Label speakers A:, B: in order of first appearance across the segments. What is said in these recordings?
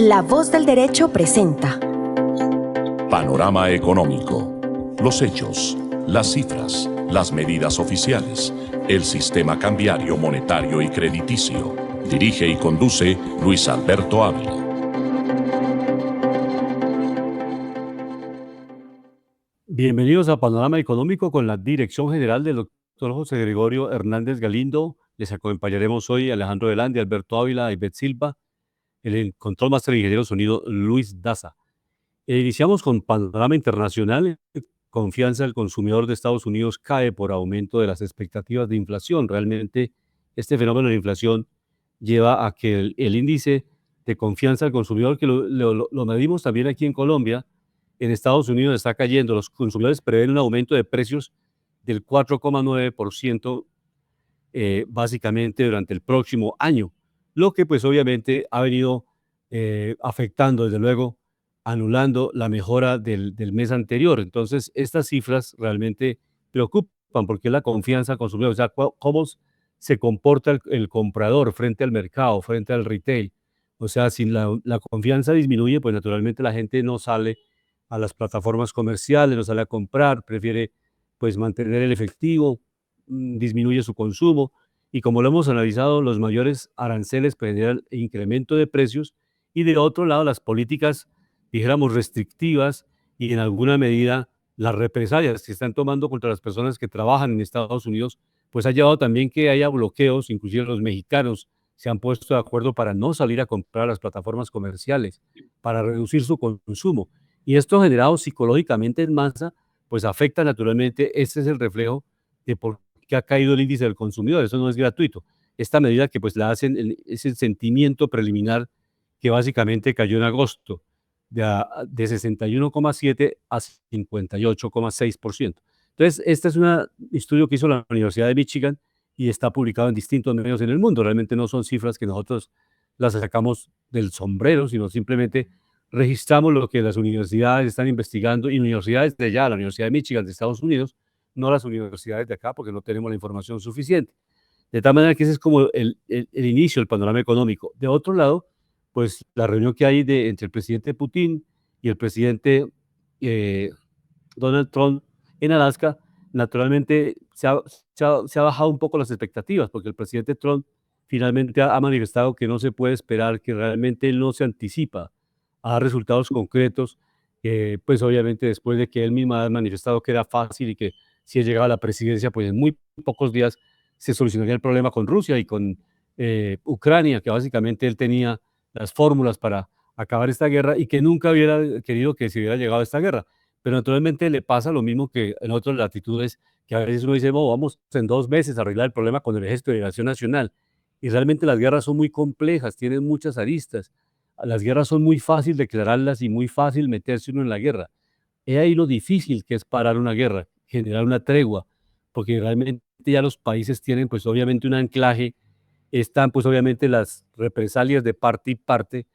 A: La Voz del Derecho presenta
B: Panorama Económico. Los hechos, las cifras, las medidas oficiales, el sistema cambiario, monetario y crediticio. Dirige y conduce Luis Alberto Ávila.
C: Bienvenidos a Panorama Económico con la dirección general del doctor José Gregorio Hernández Galindo. Les acompañaremos hoy Alejandro Delande, Alberto Ávila, Ivette Silva, el control máster ingeniero sonido Luis Daza. Iniciamos con Panorama Internacional. Confianza del consumidor de Estados Unidos cae por aumento de las expectativas de inflación. Realmente este fenómeno de inflación lleva a que el índice de confianza del consumidor, que lo medimos también aquí en Colombia, en Estados Unidos está cayendo. Los consumidores prevén un aumento de precios del 4,9% básicamente durante el próximo año, lo que pues obviamente ha venido afectando, desde luego, anulando la mejora del mes anterior. Entonces, estas cifras realmente preocupan porque es la confianza del consumidor, o sea, cómo se comporta el comprador frente al mercado, frente al retail. O sea, si la confianza disminuye, pues naturalmente la gente no sale a las plataformas comerciales, no sale a comprar, prefiere pues mantener el efectivo, disminuye su consumo, y como lo hemos analizado, los mayores aranceles generan incremento de precios, y de otro lado las políticas, dijéramos, restrictivas y en alguna medida las represalias que se están tomando contra las personas que trabajan en Estados Unidos, pues ha llevado también que haya bloqueos. Inclusive los mexicanos se han puesto de acuerdo para no salir a comprar a las plataformas comerciales, para reducir su consumo. Y esto generado psicológicamente en masa, pues afecta naturalmente. Este es el reflejo de por qué ha caído el índice del consumidor. Eso no es gratuito. Esta medida que pues la hacen es el sentimiento preliminar que básicamente cayó en agosto de 61,7 a 58,6%. Entonces, este es un estudio que hizo la Universidad de Michigan y está publicado en distintos medios en el mundo. Realmente no son cifras que nosotros las sacamos del sombrero, sino simplemente registramos lo que las universidades están investigando, y universidades de allá, la Universidad de Michigan de Estados Unidos, no las universidades de acá, porque no tenemos la información suficiente. De tal manera que ese es como el inicio del panorama económico. De otro lado, pues la reunión que hay entre el presidente Putin y el presidente eh, Donald Trump en Alaska, naturalmente se ha bajado un poco las expectativas, porque el presidente Trump finalmente ha manifestado que no se puede esperar, que realmente él no se anticipa a dar resultados concretos, pues obviamente después de que él mismo ha manifestado que era fácil y que si él llegaba a la presidencia, pues en muy pocos días se solucionaría el problema con Rusia y con Ucrania, que básicamente él tenía las fórmulas para acabar esta guerra y que nunca hubiera querido que se hubiera llegado a esta guerra. Pero naturalmente le pasa lo mismo que en otras latitudes, que a veces uno dice, "Oh, vamos en 2 meses a arreglar el problema con el Ejército de Liberación Nacional". Y realmente las guerras son muy complejas, tienen muchas aristas. Las guerras son muy fácil declararlas y muy fácil meterse uno en la guerra. He ahí lo difícil que es parar una guerra, generar una tregua, porque realmente ya los países tienen pues obviamente un anclaje, están pues obviamente las represalias de parte y parte.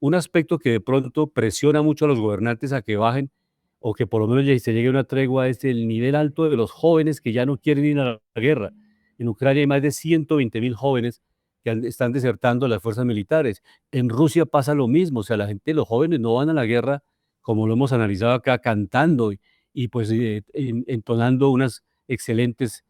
C: Un aspecto que de pronto presiona mucho a los gobernantes a que bajen, o que por lo menos ya se llegue a una tregua, es el nivel alto de los jóvenes que ya no quieren ir a la guerra. En Ucrania hay más de 120.000 jóvenes que están desertando las fuerzas militares. En Rusia pasa lo mismo, o sea, la gente, los jóvenes no van a la guerra, como lo hemos analizado acá, cantando y pues entonando unas excelentes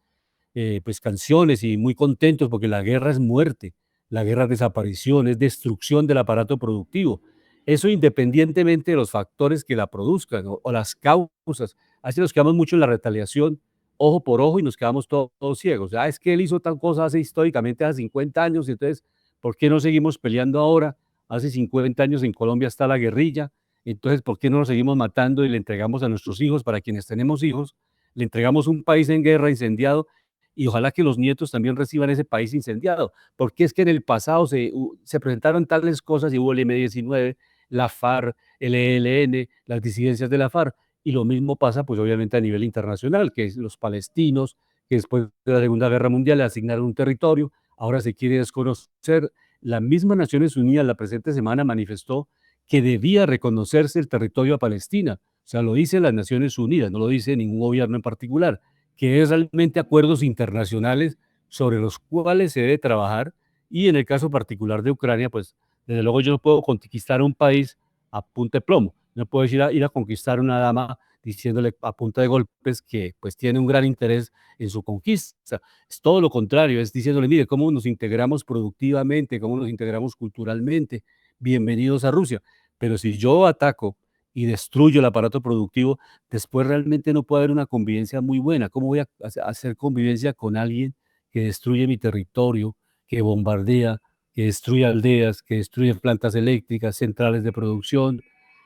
C: pues canciones y muy contentos, porque la guerra es muerte, la guerra es desaparición, es destrucción del aparato productivo. Eso independientemente de los factores que la produzcan o las causas. Así nos quedamos mucho en la retaliación, ojo por ojo, y nos quedamos todos ciegos. Ah, es que él hizo tal cosa hace históricamente, hace 50 años, y entonces, ¿por qué no seguimos peleando ahora? Hace 50 años en Colombia está la guerrilla, entonces, ¿por qué no nos seguimos matando y le entregamos a nuestros hijos, para quienes tenemos hijos, le entregamos un país en guerra, incendiado, y ojalá que los nietos también reciban ese país incendiado? Porque es que en el pasado se presentaron tales cosas y hubo el M-19, la FARC, el ELN, las disidencias de la FARC, y lo mismo pasa pues obviamente a nivel internacional, que es los palestinos, que después de la Segunda Guerra Mundial le asignaron un territorio, ahora se quiere desconocer. La misma Naciones Unidas la presente semana manifestó que debía reconocerse el territorio a Palestina. O sea, lo dice las Naciones Unidas, no lo dice ningún gobierno en particular, que es realmente acuerdos internacionales sobre los cuales se debe trabajar, y en el caso particular de Ucrania, pues Desde luego yo no puedo conquistar un país a punta de plomo, no puedo ir a conquistar una dama diciéndole a punta de golpes que pues tiene un gran interés en su conquista. Es todo lo contrario, es diciéndole, mire, cómo nos integramos productivamente, cómo nos integramos culturalmente, bienvenidos a Rusia. Pero si yo ataco y destruyo el aparato productivo, después realmente no puede haber una convivencia muy buena. ¿Cómo voy a hacer convivencia con alguien que destruye mi territorio, que bombardea, que destruye aldeas, que destruye plantas eléctricas, centrales de producción?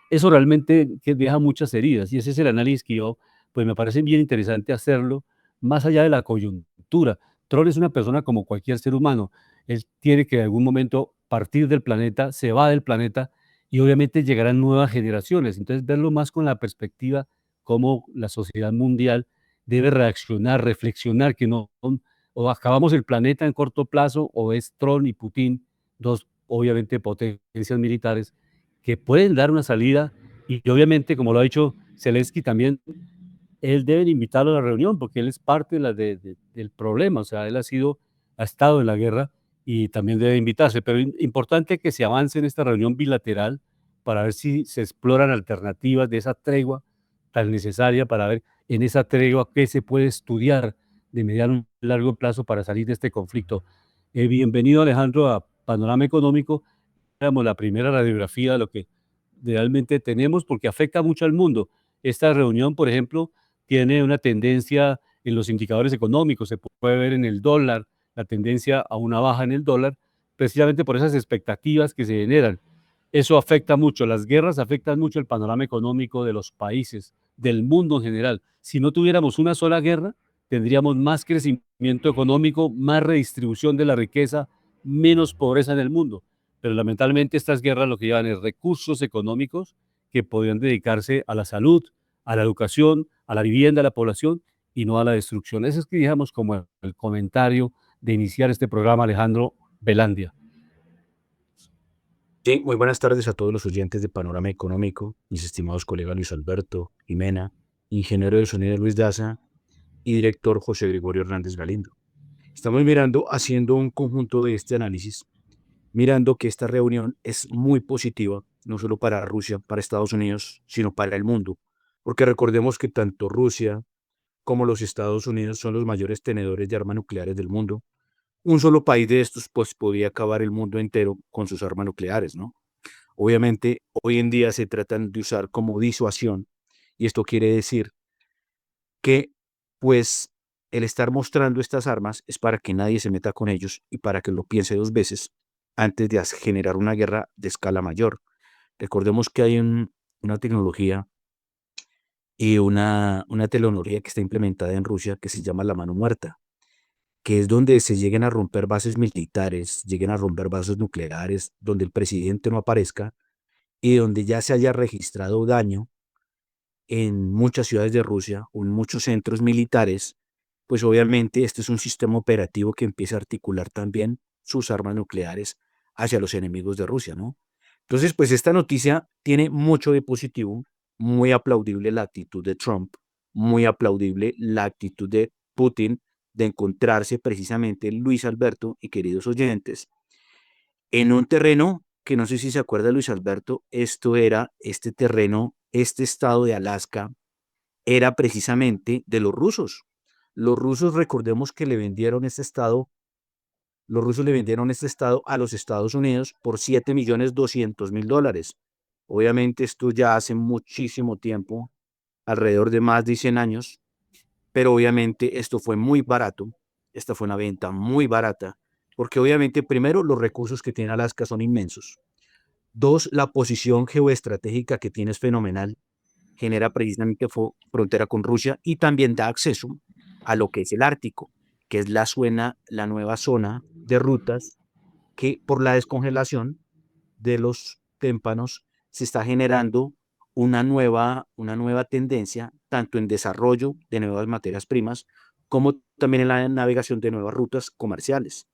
C: Eso realmente que deja muchas heridas y ese es el análisis que yo, pues me parece bien interesante hacerlo, más allá de la coyuntura. Troll es una persona como cualquier ser humano. Él tiene que en algún momento partir del planeta, se va del planeta y obviamente llegarán nuevas generaciones. Entonces, verlo más con la perspectiva cómo la sociedad mundial debe reaccionar, reflexionar, que no o acabamos el planeta en corto plazo o es Trump y Putin, dos obviamente potencias militares que pueden dar una salida y obviamente, como lo ha dicho Zelensky también, él deben invitarlo a la reunión porque él es parte del problema, o sea, él ha estado en la guerra y también debe invitarse, pero importante que se avance en esta reunión bilateral para ver si se exploran alternativas de esa tregua tan necesaria para ver en esa tregua qué se puede estudiar de mediano y largo plazo para salir de este conflicto. Bienvenido Alejandro a Panorama Económico, digamos, la primera radiografía de lo que realmente tenemos porque afecta mucho al mundo. Esta reunión, por ejemplo, tiene una tendencia en los indicadores económicos, se puede ver en el dólar, la tendencia a una baja en el dólar, precisamente por esas expectativas que se generan. Eso afecta mucho, las guerras afectan mucho el panorama económico de los países, del mundo en general. Si no tuviéramos una sola guerra, tendríamos más crecimiento económico, más redistribución de la riqueza, menos pobreza en el mundo. Pero lamentablemente estas guerras lo que llevan es recursos económicos que podrían dedicarse a la salud, a la educación, a la vivienda de la población y no a la destrucción. Ese es que digamos como el comentario de iniciar este programa, Alejandro Velandia.
D: Sí, muy buenas tardes a todos los oyentes de Panorama Económico, mis estimados colegas Luis Alberto, Jimena, ingeniero de sonido Luis Daza y director José Gregorio Hernández Galindo. Estamos haciendo un conjunto de este análisis, mirando que esta reunión es muy positiva, no solo para Rusia, para Estados Unidos, sino para el mundo, porque recordemos que tanto Rusia como los Estados Unidos son los mayores tenedores de armas nucleares del mundo. Un solo país de estos, pues, podría acabar el mundo entero con sus armas nucleares, ¿no? Obviamente, hoy en día se tratan de usar como disuasión, y esto quiere decir que, pues, el estar mostrando estas armas es para que nadie se meta con ellos y para que lo piense dos veces antes de generar una guerra de escala mayor. Recordemos que hay una tecnología y una tecnología que está implementada en Rusia que se llama la mano muerta, que es donde se lleguen a romper bases militares, lleguen a romper bases nucleares, donde el presidente no aparezca y donde ya se haya registrado daño en muchas ciudades de Rusia o en muchos centros militares, pues obviamente este es un sistema operativo que empieza a articular también sus armas nucleares hacia los enemigos de Rusia, ¿no? Entonces, pues esta noticia tiene mucho de positivo, muy aplaudible la actitud de Trump, muy aplaudible la actitud de Putin de encontrarse precisamente, Luis Alberto y queridos oyentes, en un terreno que no sé si se acuerda Luis Alberto, este terreno, este estado de Alaska, era precisamente de los rusos. Los rusos, recordemos que los rusos le vendieron este estado a los Estados Unidos por $7.200.000. Obviamente esto ya hace muchísimo tiempo, alrededor de más de 100 años, pero obviamente esto fue muy barato, esta fue una venta muy barata, porque obviamente primero los recursos que tiene Alaska son inmensos. Dos, la posición geoestratégica que tiene es fenomenal, genera precisamente frontera con Rusia y también da acceso a lo que es el Ártico, que es la nueva zona de rutas que por la descongelación de los témpanos se está generando una nueva tendencia, tanto en desarrollo de nuevas materias primas, como también en la navegación de nuevas rutas comerciales.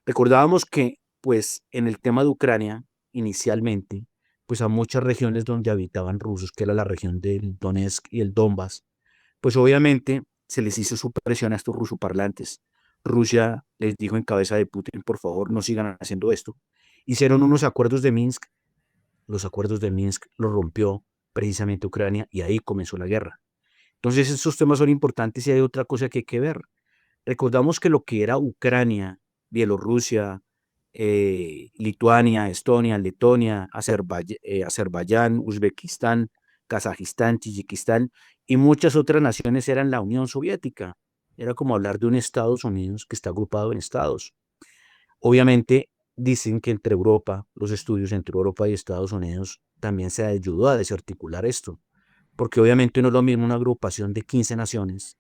D: Recordábamos que, pues, en el tema de Ucrania, inicialmente, pues a muchas regiones donde habitaban rusos, que era la región del Donetsk y el Donbass, pues obviamente se les hizo supresión a estos rusoparlantes. Rusia les dijo en cabeza de Putin, por favor, no sigan haciendo esto. hicieron unos acuerdos de Minsk. Los acuerdos de Minsk los rompió precisamente Ucrania y ahí comenzó la guerra. Entonces estos temas son importantes y hay otra cosa que hay que ver. Recordamos que lo que era Ucrania, Bielorrusia, Lituania, Estonia, Letonia, Azerbaiyán, Uzbekistán, Kazajistán, Tayikistán y muchas otras naciones eran la Unión Soviética. Era como hablar de un Estados Unidos que está agrupado en estados. Obviamente dicen que entre Europa, los estudios entre Europa y Estados Unidos también se ayudó a desarticular esto, porque obviamente no es lo mismo una agrupación de 15 naciones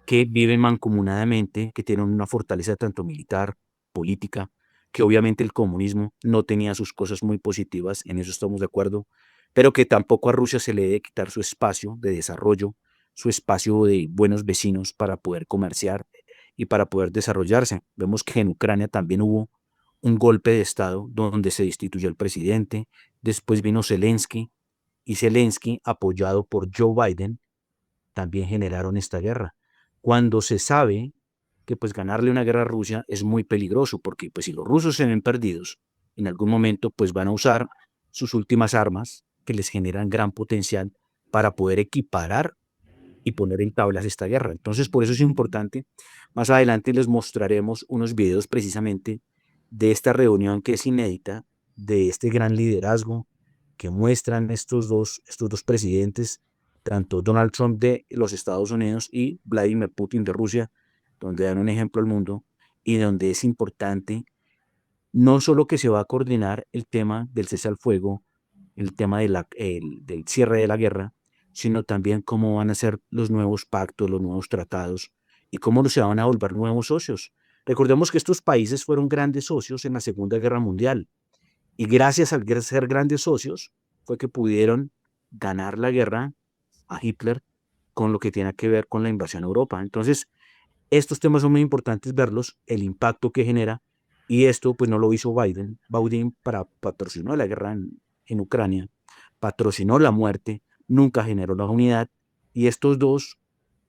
D: que viven mancomunadamente, que tienen una fortaleza tanto militar, política, que obviamente el comunismo no tenía sus cosas muy positivas, en eso estamos de acuerdo, pero que tampoco a Rusia se le debe quitar su espacio de desarrollo, su espacio de buenos vecinos para poder comerciar y para poder desarrollarse. Vemos que en Ucrania también hubo un golpe de Estado donde se destituyó el presidente, después vino Zelensky, y Zelensky, apoyado por Joe Biden, también generaron esta guerra. Cuando se sabe que pues ganarle una guerra a Rusia es muy peligroso, porque pues si los rusos se ven perdidos, en algún momento pues van a usar sus últimas armas que les generan gran potencial para poder equiparar y poner en tablas esta guerra. Entonces por eso es importante, más adelante les mostraremos unos videos precisamente de esta reunión que es inédita, de este gran liderazgo que muestran estos dos presidentes, tanto Donald Trump de los Estados Unidos y Vladimir Putin de Rusia, donde dan un ejemplo al mundo y donde es importante no solo que se va a coordinar el tema del cese al fuego, el tema del cierre de la guerra, sino también cómo van a ser los nuevos pactos, los nuevos tratados y cómo se van a volver nuevos socios. Recordemos que estos países fueron grandes socios en la Segunda Guerra Mundial y gracias al ser grandes socios fue que pudieron ganar la guerra a Hitler con lo que tiene que ver con la invasión a Europa. Entonces, estos temas son muy importantes verlos, el impacto que genera, y esto pues no lo hizo Biden. Biden patrocinó la guerra en Ucrania, patrocinó la muerte, nunca generó la unidad, y estos dos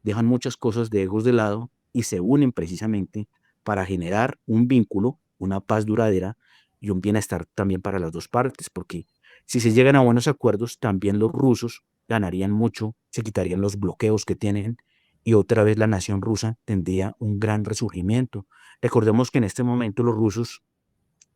D: dejan muchas cosas de egos de lado y se unen precisamente para generar un vínculo, una paz duradera y un bienestar también para las dos partes, porque si se llegan a buenos acuerdos, también los rusos ganarían mucho, se quitarían los bloqueos que tienen y otra vez la nación rusa tendría un gran resurgimiento. Recordemos que en este momento los rusos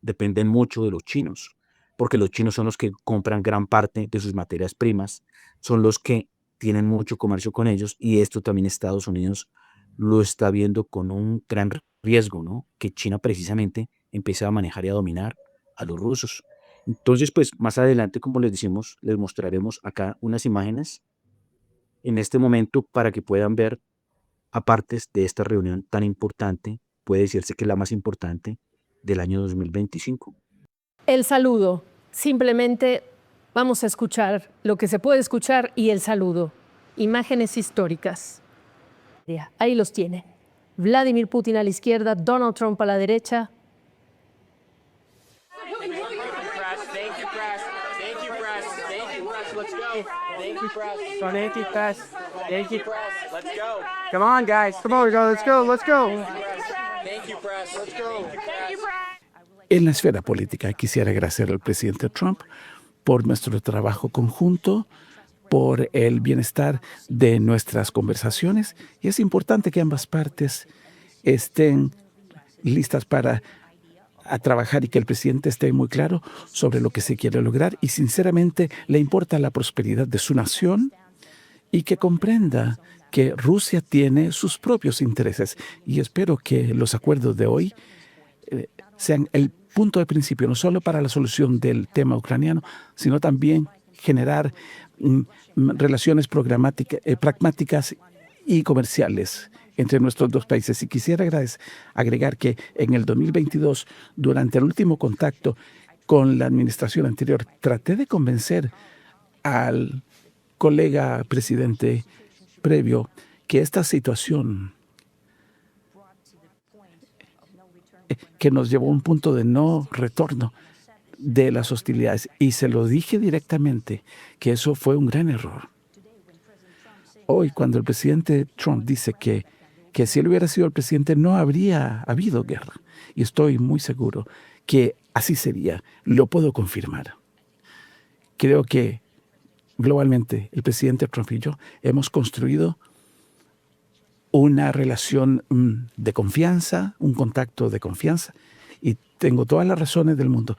D: dependen mucho de los chinos, porque los chinos son los que compran gran parte de sus materias primas, son los que tienen mucho comercio con ellos y esto también Estados Unidos lo está viendo con un gran riesgo, ¿no? Que China precisamente empiece a manejar y a dominar a los rusos. Entonces, pues más adelante, como les decimos, les mostraremos acá unas imágenes en este momento para que puedan ver apartes de esta reunión tan importante, puede decirse que es la más importante del año 2025.
E: El saludo. Simplemente vamos a escuchar lo que se puede escuchar y el saludo. Imágenes históricas. Ahí los tiene. Vladimir Putin a la izquierda, Donald Trump a la derecha.
F: Come on, guys. Come on, let's go. Let's go.
G: En la esfera política quisiera agradecer al presidente Trump por nuestro trabajo conjunto, por el bienestar de nuestras conversaciones. Y es importante que ambas partes estén listas para trabajar y que el presidente esté muy claro sobre lo que se quiere lograr y sinceramente le importa la prosperidad de su nación y que comprenda que Rusia tiene sus propios intereses. Y espero que los acuerdos de hoy sean el punto de principio, no solo para la solución del tema ucraniano, sino también generar relaciones pragmáticas y comerciales entre nuestros dos países. Y quisiera agregar que en el 2022, durante el último contacto con la administración anterior, traté de convencer al colega presidente previo que esta situación que nos llevó a un punto de no retorno de las hostilidades. Y se lo dije directamente, que eso fue un gran error. Hoy, cuando el presidente Trump dice que si él hubiera sido el presidente no habría habido guerra, y estoy muy seguro que así sería, lo puedo confirmar. Creo que globalmente el presidente Trump y yo hemos construido una relación de confianza, un contacto de confianza, y tengo todas las razones del mundo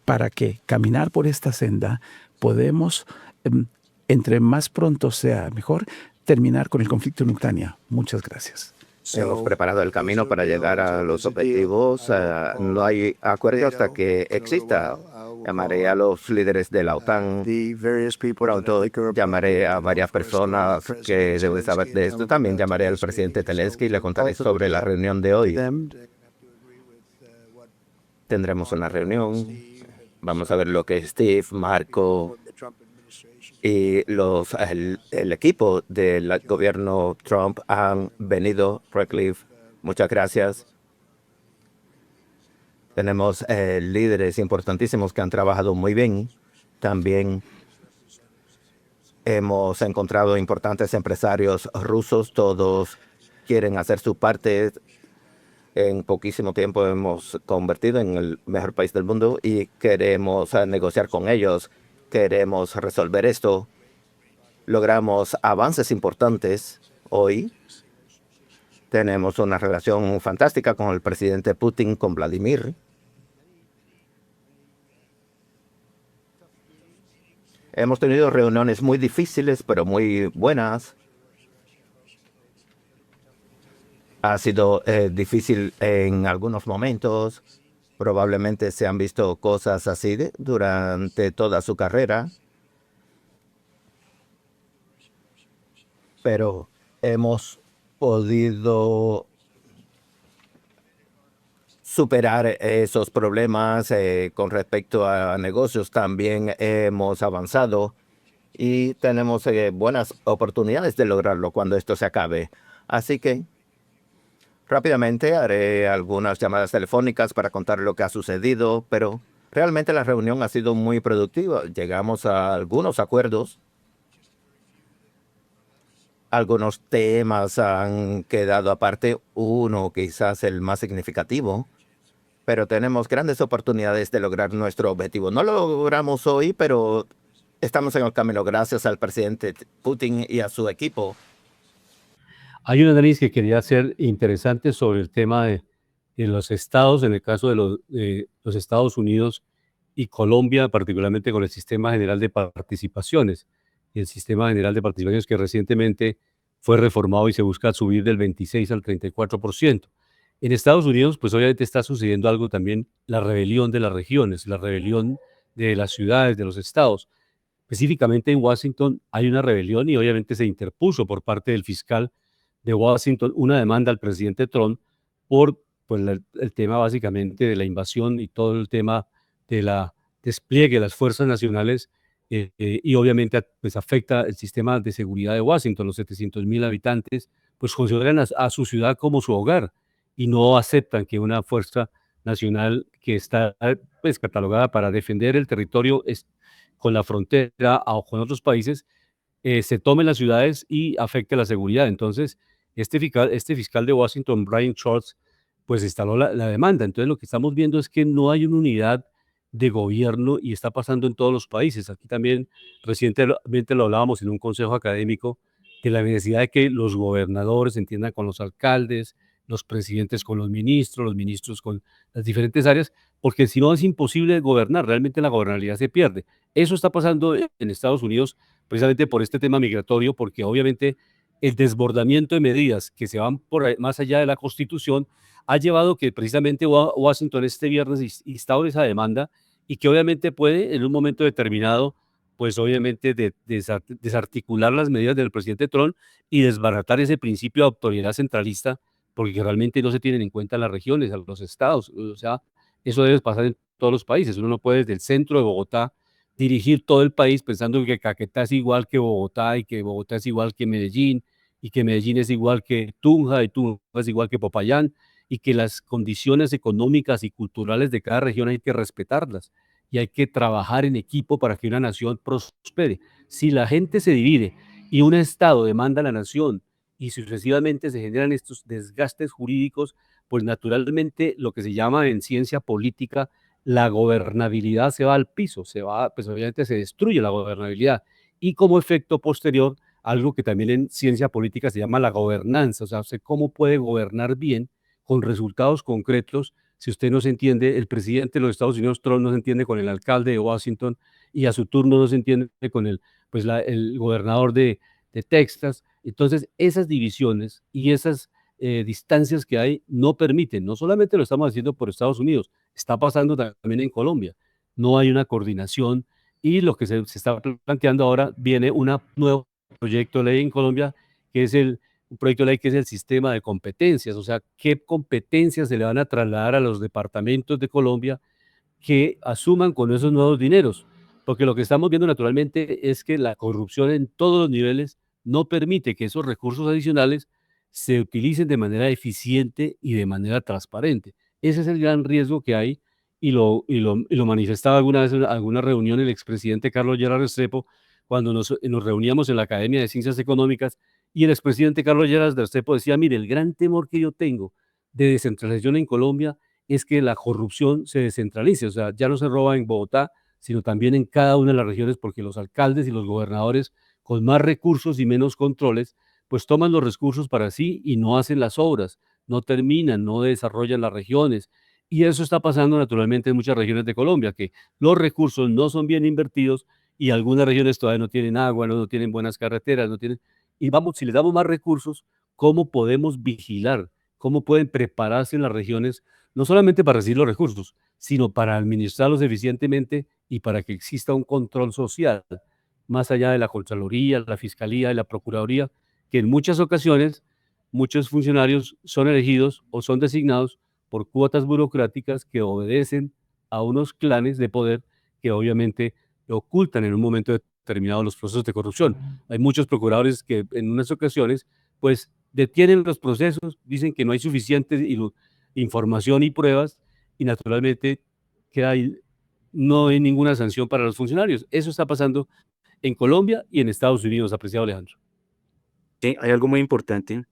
G: para que caminar por esta senda podemos, entre más pronto sea mejor, terminar con el conflicto en Ucrania. Muchas gracias.
H: Hemos preparado el camino para llegar a los objetivos. No hay acuerdo hasta que exista. Llamaré a los líderes de la OTAN. Pronto llamaré a varias personas que deben saber de esto. También llamaré al presidente Zelensky y le contaré sobre la reunión de hoy. Tendremos una reunión. Vamos a ver lo que Steve, Marco y el equipo del gobierno Trump han venido. Radcliffe, muchas gracias. Tenemos líderes importantísimos que han trabajado muy bien. También hemos encontrado importantes empresarios rusos. Todos quieren hacer su parte. En poquísimo tiempo hemos convertido en el mejor país del mundo y queremos negociar con ellos. Queremos resolver esto. Logramos avances importantes hoy. Tenemos una relación fantástica con el presidente Putin, con Vladimir. Hemos tenido reuniones muy difíciles, pero muy buenas. Ha sido difícil en algunos momentos. Probablemente se han visto cosas así durante toda su carrera. Pero hemos podido superar esos problemas con respecto a negocios. También hemos avanzado y tenemos buenas oportunidades de lograrlo cuando esto se acabe. Así que rápidamente haré algunas llamadas telefónicas para contar lo que ha sucedido, pero realmente la reunión ha sido muy productiva. Llegamos a algunos acuerdos. Algunos temas han quedado aparte, uno quizás el más significativo, pero tenemos grandes oportunidades de lograr nuestro objetivo. No lo logramos hoy, pero estamos en el camino gracias al presidente Putin y a su equipo.
C: Hay un análisis que quería hacer interesante sobre el tema de los estados, en el caso de los Estados Unidos y Colombia, particularmente con el Sistema General de Participaciones. Y el Sistema General de Participaciones que recientemente fue reformado y se busca subir del 26 al 34%. En Estados Unidos, pues obviamente está sucediendo algo también, la rebelión de las regiones, la rebelión de las ciudades, de los estados. Específicamente en Washington hay una rebelión y obviamente se interpuso por parte del fiscal de Washington una demanda al presidente Trump por pues, el tema básicamente de la invasión y todo el tema de la despliegue de las fuerzas nacionales y obviamente pues afecta el sistema de seguridad de Washington. Los 700,000 habitantes pues consideran a su ciudad como su hogar y no aceptan que una fuerza nacional que está pues catalogada para defender el territorio con la frontera o con otros países se tomen las ciudades y afecte la seguridad. Entonces, este fiscal de Washington, Brian Schultz, pues instaló la demanda. Entonces, lo que estamos viendo es que no hay una unidad de gobierno y está pasando en todos los países. Aquí también recientemente lo hablábamos en un consejo académico de la necesidad de que los gobernadores se entiendan con los alcaldes, los presidentes con los ministros con las diferentes áreas, porque si no es imposible gobernar, realmente la gobernabilidad se pierde. Eso está pasando en Estados Unidos precisamente por este tema migratorio, porque obviamente el desbordamiento de medidas que se van más allá de la Constitución ha llevado que precisamente Washington este viernes instaure esa demanda y que obviamente puede en un momento determinado, pues obviamente desarticular las medidas del presidente Trump y desbaratar ese principio de autoridad centralista, porque realmente no se tienen en cuenta las regiones, los estados. O sea, eso debe pasar en todos los países. Uno no puede desde el centro de Bogotá dirigir todo el país pensando que Caquetá es igual que Bogotá y que Bogotá es igual que Medellín y que Medellín es igual que Tunja y Tunja es igual que Popayán y que las condiciones económicas y culturales de cada región hay que respetarlas y hay que trabajar en equipo para que una nación prospere. Si la gente se divide y un Estado demanda a la nación y sucesivamente se generan estos desgastes jurídicos, pues naturalmente lo que se llama en ciencia política la gobernabilidad se va al piso, pues obviamente se destruye la gobernabilidad. Y como efecto posterior, algo que también en ciencia política se llama la gobernanza, o sea, usted cómo puede gobernar bien con resultados concretos. Si usted no se entiende, el presidente de los Estados Unidos, Trump, no se entiende con el alcalde de Washington y a su turno no se entiende con el gobernador de Texas. Entonces, esas divisiones y esas distancias que hay no permiten, no solamente lo estamos haciendo por Estados Unidos, está pasando también en Colombia. No hay una coordinación y lo que se está planteando ahora viene un nuevo proyecto de ley en Colombia, que es un proyecto de ley que es el sistema de competencias, o sea, qué competencias se le van a trasladar a los departamentos de Colombia que asuman con esos nuevos dineros, porque lo que estamos viendo naturalmente es que la corrupción en todos los niveles no permite que esos recursos adicionales se utilicen de manera eficiente y de manera transparente. Ese es el gran riesgo que hay y lo manifestaba alguna vez en alguna reunión el expresidente Carlos Lleras Restrepo cuando nos reuníamos en la Academia de Ciencias Económicas y el expresidente Carlos Lleras Restrepo decía, mire, el gran temor que yo tengo de descentralización en Colombia es que la corrupción se descentralice, o sea, ya no se roba en Bogotá, sino también en cada una de las regiones, porque los alcaldes y los gobernadores con más recursos y menos controles, pues toman los recursos para sí y no hacen las obras, no terminan, no desarrollan las regiones. Y eso está pasando naturalmente en muchas regiones de Colombia, que los recursos no son bien invertidos y algunas regiones todavía no tienen agua, no tienen buenas carreteras, no tienen... Y vamos, si les damos más recursos, ¿cómo podemos vigilar? ¿Cómo pueden prepararse en las regiones no solamente para recibir los recursos, sino para administrarlos eficientemente y para que exista un control social, más allá de la Contraloría, la Fiscalía y la Procuraduría, que en muchas ocasiones muchos funcionarios son elegidos o son designados por cuotas burocráticas que obedecen a unos clanes de poder que obviamente ocultan en un momento determinado los procesos de corrupción. Hay muchos procuradores que en unas ocasiones pues detienen los procesos, dicen que no hay suficiente información y pruebas y naturalmente no hay ninguna sanción para los funcionarios. Eso está pasando en Colombia y en Estados Unidos, apreciado Alejandro.
D: Sí, hay algo muy importante,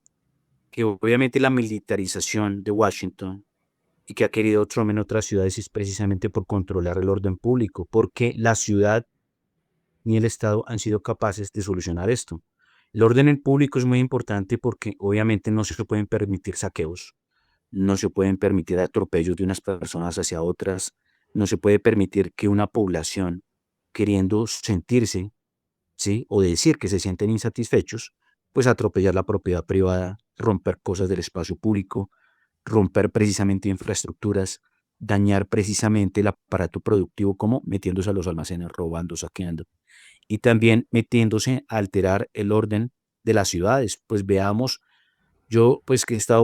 D: que obviamente la militarización de Washington y que ha querido Trump en otras ciudades es precisamente por controlar el orden público, porque la ciudad ni el Estado han sido capaces de solucionar esto. El orden en público es muy importante porque obviamente no se pueden permitir saqueos, no se pueden permitir atropellos de unas personas hacia otras, no se puede permitir que una población queriendo sentirse, ¿sí? O decir que se sienten insatisfechos, pues atropellar la propiedad privada, romper cosas del espacio público, romper precisamente infraestructuras, dañar precisamente el aparato productivo como metiéndose a los almacenes, robando, saqueando y también metiéndose a alterar el orden de las ciudades. Pues veamos, yo pues que he estado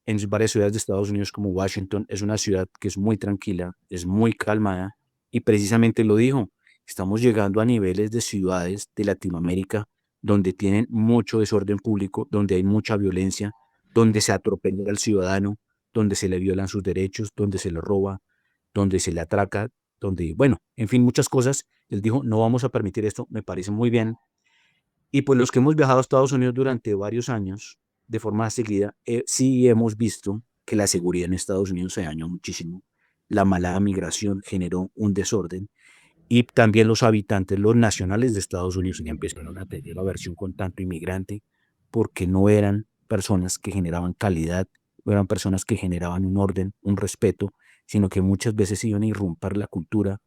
D: en varias ciudades de Estados Unidos como Washington, es una ciudad que es muy tranquila, es muy calmada y precisamente lo dijo, estamos llegando a niveles de ciudades de Latinoamérica donde tienen mucho desorden público, donde hay mucha violencia, donde se atropella al ciudadano, donde se le violan sus derechos, donde se le roba, donde se le atraca, donde, bueno, en fin, muchas cosas. Él dijo, no vamos a permitir esto, me parece muy bien. Y pues los que hemos viajado a Estados Unidos durante varios años, de forma seguida, sí hemos visto que la seguridad en Estados Unidos se dañó muchísimo. La mala migración generó un desorden y también los habitantes, los nacionales de Estados Unidos, ya empezaron a tener la versión con tanto inmigrante porque no eran personas que generaban calidad, no eran personas que generaban un orden, un respeto, sino que muchas veces iban a irrumpir la cultura,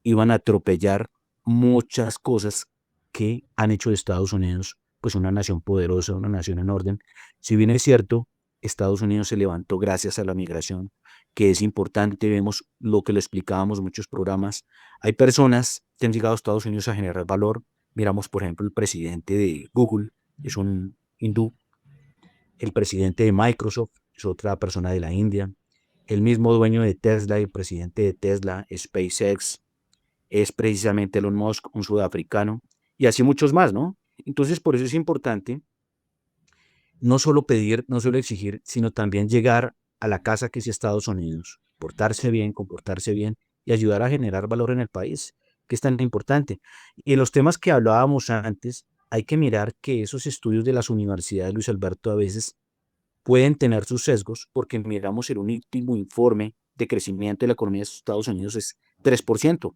D: iban a atropellar muchas cosas que han hecho de Estados Unidos pues una nación poderosa, una nación en orden. Si bien es cierto, Estados Unidos se levantó gracias a la migración, que es importante, vemos lo que le explicábamos en muchos programas. Hay personas que han llegado a Estados Unidos a generar valor. Miramos, por ejemplo, el presidente de Google, es un hindú. El presidente de Microsoft es otra persona de la India. El mismo dueño de Tesla, el presidente de Tesla, SpaceX, es precisamente Elon Musk, un sudafricano, y así muchos más, ¿no? Entonces, por eso es importante no solo pedir, no solo exigir, sino también llegar a la casa que es Estados Unidos, portarse bien, comportarse bien y ayudar a generar valor en el país, que es tan importante. Y en los temas que hablábamos antes, hay que mirar que esos estudios de las universidades, Luis Alberto, a veces pueden tener sus sesgos, porque miramos el último informe de crecimiento de la economía de Estados Unidos es 3%.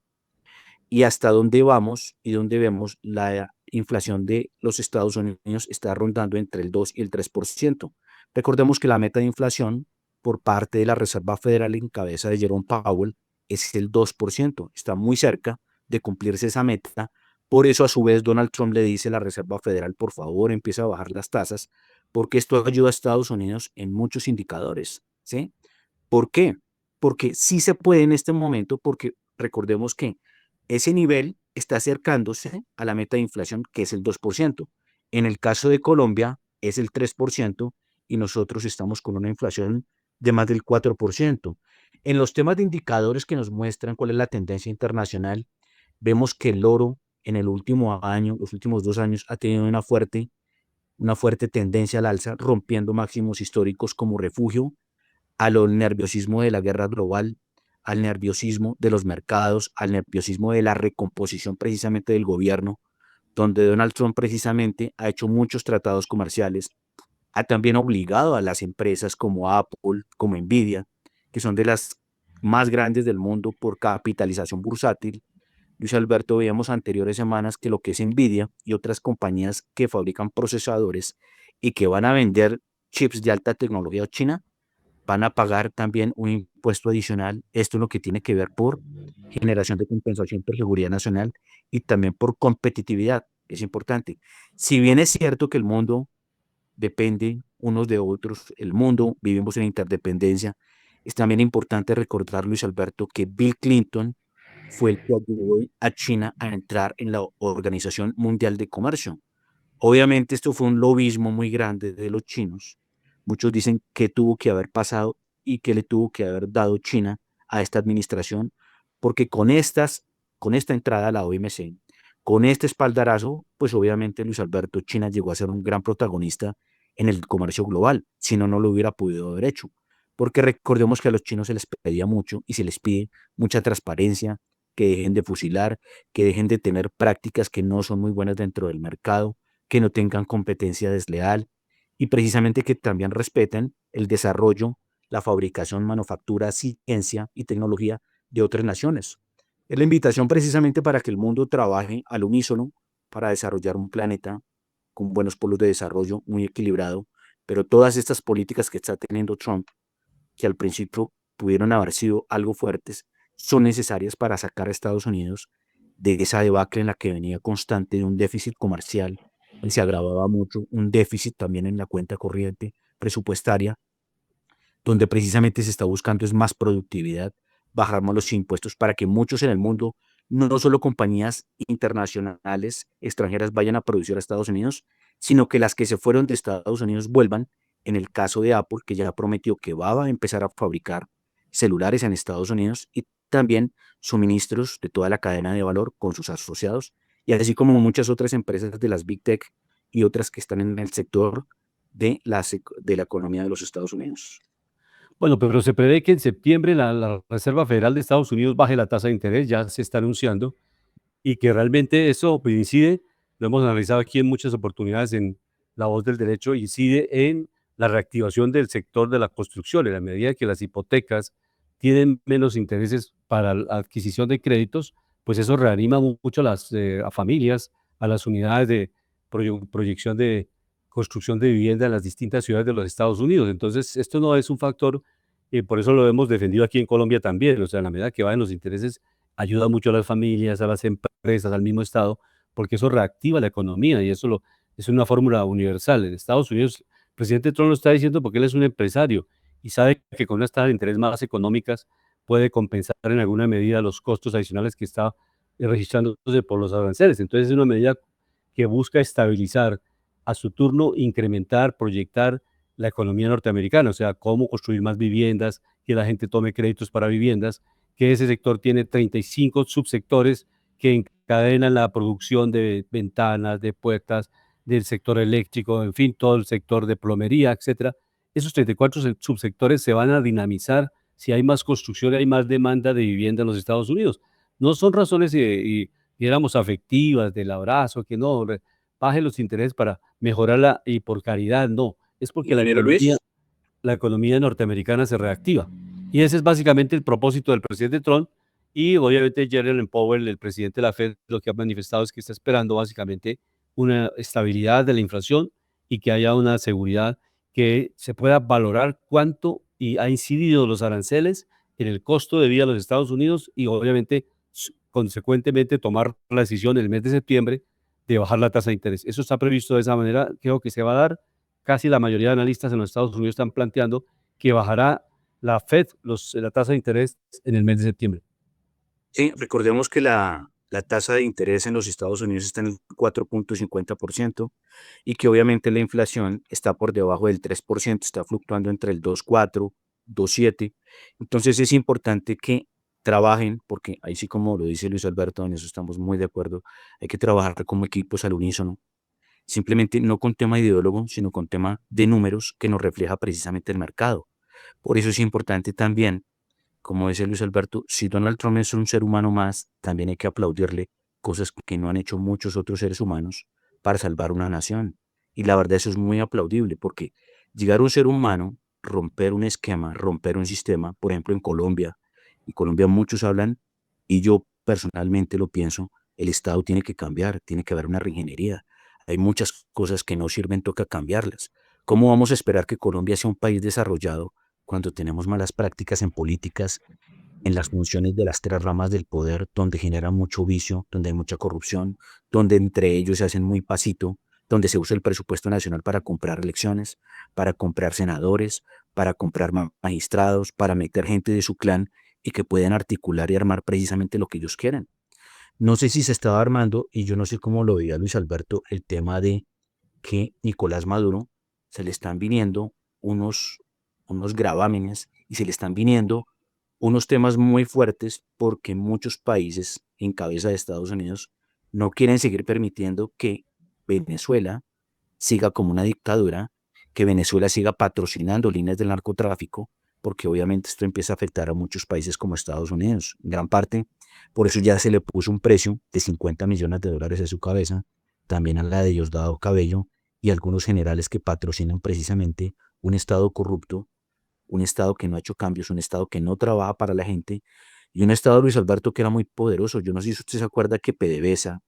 D: Y hasta dónde vamos y dónde vemos la inflación de los Estados Unidos está rondando entre el 2 y el 3%. Recordemos que la meta de inflación por parte de la Reserva Federal en cabeza de Jerome Powell es el 2%. Está muy cerca de cumplirse esa meta. Por eso, a su vez, Donald Trump le dice a la Reserva Federal, por favor, empieza a bajar las tasas, porque esto ayuda a Estados Unidos en muchos indicadores, ¿sí? ¿Por qué? Porque sí se puede en este momento, porque recordemos que ese nivel está acercándose a la meta de inflación, que es el 2%. En el caso de Colombia es el 3% y nosotros estamos con una inflación de más del 4%. En los temas de indicadores que nos muestran cuál es la tendencia internacional, vemos que el oro en el último año, los últimos 2 años, ha tenido una fuerte tendencia al alza, rompiendo máximos históricos como refugio al nerviosismo de la guerra global, al nerviosismo de los mercados, al nerviosismo de la recomposición precisamente del gobierno, donde Donald Trump precisamente ha hecho muchos tratados comerciales, ha también obligado a las empresas como Apple, como Nvidia, que son de las más grandes del mundo por capitalización bursátil. Luis Alberto, veíamos anteriores semanas que lo que es Nvidia y otras compañías que fabrican procesadores y que van a vender chips de alta tecnología a China, van a pagar también un impuesto adicional. Esto es lo que tiene que ver por generación de compensación por seguridad nacional y también por competitividad. Es importante. Si bien es cierto que el mundo depende unos de otros, el mundo, vivimos en interdependencia, es también importante recordar, Luis Alberto, que Bill Clinton fue el que ayudó a China a entrar en la Organización Mundial de Comercio. Obviamente esto fue un lobismo muy grande de los chinos. Muchos dicen que tuvo que haber pasado y que le tuvo que haber dado China a esta administración, porque con esta entrada a la OMC, con este espaldarazo, pues obviamente Luis Alberto, China llegó a ser un gran protagonista en el comercio global, si no, no lo hubiera podido haber hecho. Porque recordemos que a los chinos se les pedía mucho y se les pide mucha transparencia, que dejen de fusilar, que dejen de tener prácticas que no son muy buenas dentro del mercado, que no tengan competencia desleal y precisamente que también respeten el desarrollo, la fabricación, manufactura, ciencia y tecnología de otras naciones. Es la invitación precisamente para que el mundo trabaje al unísono para desarrollar un planeta con buenos polos de desarrollo muy equilibrado, pero todas estas políticas que está teniendo Trump, que al principio pudieron haber sido algo fuertes, son necesarias para sacar a Estados Unidos de esa debacle en la que venía constante de un déficit comercial, y se agravaba mucho, un déficit también en la cuenta corriente presupuestaria, donde precisamente se está buscando es más productividad, bajar más los impuestos para que muchos en el mundo, no solo compañías internacionales extranjeras vayan a producir a Estados Unidos, sino que las que se fueron de Estados Unidos vuelvan. En el caso de Apple, que ya prometió que va a empezar a fabricar celulares en Estados Unidos y también suministros de toda la cadena de valor con sus asociados, y así como muchas otras empresas de las Big Tech y otras que están en el sector de la economía de los Estados Unidos.
C: Bueno, pero se prevé que en septiembre la Reserva Federal de Estados Unidos baje la tasa de interés, ya se está anunciando, y que realmente eso pues, incide, lo hemos analizado aquí en muchas oportunidades en La Voz del Derecho, incide en la reactivación del sector de la construcción, en la medida que las hipotecas tienen menos intereses para la adquisición de créditos, pues eso reanima mucho a familias, a las unidades de proyección de construcción de vivienda en las distintas ciudades de los Estados Unidos. Entonces, esto no es un factor, y por eso lo hemos defendido aquí en Colombia también, o sea, en la medida que bajen los intereses, ayuda mucho a las familias, a las empresas, al mismo Estado, porque eso reactiva la economía y es una fórmula universal. En Estados Unidos, el presidente Trump lo está diciendo porque él es un empresario y sabe que con unas tasas de interés más económicas puede compensar en alguna medida los costos adicionales que está registrándose por los aranceles. Entonces es una medida que busca estabilizar, a su turno incrementar, proyectar la economía norteamericana, o sea, cómo construir más viviendas, que la gente tome créditos para viviendas, que ese sector tiene 35 subsectores que encadenan la producción de ventanas, de puertas, del sector eléctrico, en fin, todo el sector de plomería, etcétera. Esos 34 subsectores se van a dinamizar si hay más construcción, hay más demanda de vivienda en los Estados Unidos. No son razones, digamos, afectivas del abrazo, que no, baje los intereses para mejorarla y por caridad, no. Es porque
D: Ingeniero Luis.
C: la economía norteamericana se reactiva. Y ese es básicamente el propósito del presidente Trump. Y obviamente Jerome Powell, el presidente de la Fed, lo que ha manifestado es que está esperando básicamente una estabilidad de la inflación y que haya una seguridad que se pueda valorar cuánto y ha incidido los aranceles en el costo de vida de los Estados Unidos y obviamente consecuentemente tomar la decisión en el mes de septiembre de bajar la tasa de interés. Eso está previsto de esa manera, creo que se va a dar. Casi la mayoría de analistas en los Estados Unidos están planteando que bajará la Fed la tasa de interés en el mes de septiembre.
D: Sí, recordemos que la tasa de interés en los Estados Unidos está en el 4.50% y que obviamente la inflación está por debajo del 3%, está fluctuando entre el 2.4, 2.7. Entonces es importante que trabajen, porque ahí sí como lo dice Luis Alberto, en eso estamos muy de acuerdo, hay que trabajar como equipos al unísono, simplemente no con tema ideólogo, sino con tema de números que nos refleja precisamente el mercado. Por eso es importante también, como dice Luis Alberto, si Donald Trump es un ser humano más, también hay que aplaudirle cosas que no han hecho muchos otros seres humanos para salvar una nación. Y la verdad eso es muy aplaudible porque llegar a un ser humano, romper un esquema, romper un sistema, por ejemplo en Colombia muchos hablan, y yo personalmente lo pienso, el Estado tiene que cambiar, tiene que haber una reingeniería. Hay muchas cosas que no sirven, toca cambiarlas. ¿Cómo vamos a esperar que Colombia sea un país desarrollado cuando tenemos malas prácticas en políticas, en las funciones de las tres ramas del poder, donde genera mucho vicio, donde hay mucha corrupción, donde entre ellos se hacen muy pasito, donde se usa el presupuesto nacional para comprar elecciones, para comprar senadores, para comprar magistrados, para meter gente de su clan y que pueden articular y armar precisamente lo que ellos quieren? No sé si se estaba armando, y yo no sé cómo lo veía Luis Alberto, el tema de que Nicolás Maduro se le están viniendo unos, unos gravámenes y se le están viniendo unos temas muy fuertes porque muchos países en cabeza de Estados Unidos no quieren seguir permitiendo que Venezuela siga como una dictadura, que Venezuela siga patrocinando líneas del narcotráfico, porque obviamente esto empieza a afectar a muchos países como Estados Unidos, en gran parte. Por eso ya se le puso un precio de $50 millones a su cabeza, también a la de Diosdado Cabello y algunos generales que patrocinan precisamente un Estado corrupto, un Estado que no ha hecho cambios, un Estado que no trabaja para la gente y un Estado, Luis Alberto, que era muy poderoso. Yo no sé si usted se acuerda que PDVSA,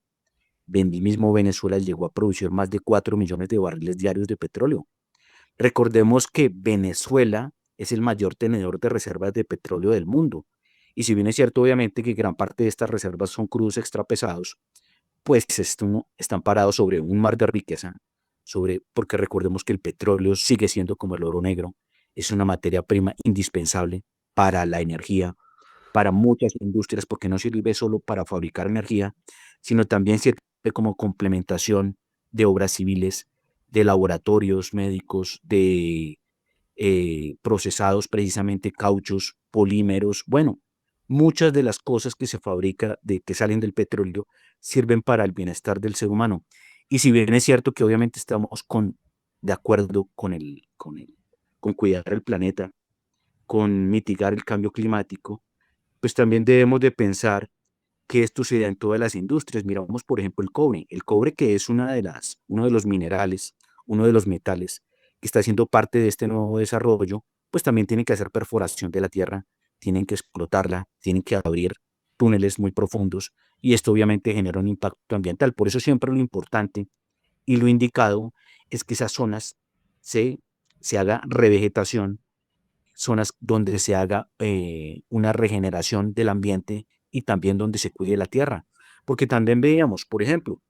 D: mismo Venezuela, llegó a producir más de 4 millones de barriles diarios de petróleo. Recordemos que Venezuela es el mayor tenedor de reservas de petróleo del mundo. Y si bien es cierto, obviamente, que gran parte de estas reservas son crudos extrapesados, pues están parados sobre un mar de riqueza, porque recordemos que el petróleo sigue siendo como el oro negro, es una materia prima indispensable para la energía, para muchas industrias, porque no sirve solo para fabricar energía, sino también sirve como complementación de obras civiles, de laboratorios médicos, de procesados precisamente cauchos, polímeros, bueno, muchas de las cosas que se fabrica, que salen del petróleo, sirven para el bienestar del ser humano. Y si bien es cierto que obviamente estamos de acuerdo con cuidar el planeta, con mitigar el cambio climático, pues también debemos de pensar que esto se da en todas las industrias. Miramos, por ejemplo, el cobre que es uno de los minerales, uno de los metales que está siendo parte de este nuevo desarrollo, pues también tienen que hacer perforación de la tierra, tienen que explotarla, tienen que abrir túneles muy profundos y esto obviamente genera un impacto ambiental. Por eso siempre lo importante y lo indicado es que esas zonas se haga revegetación, zonas donde se haga una regeneración del ambiente y también donde se cuide la tierra. Porque también veíamos, por ejemplo,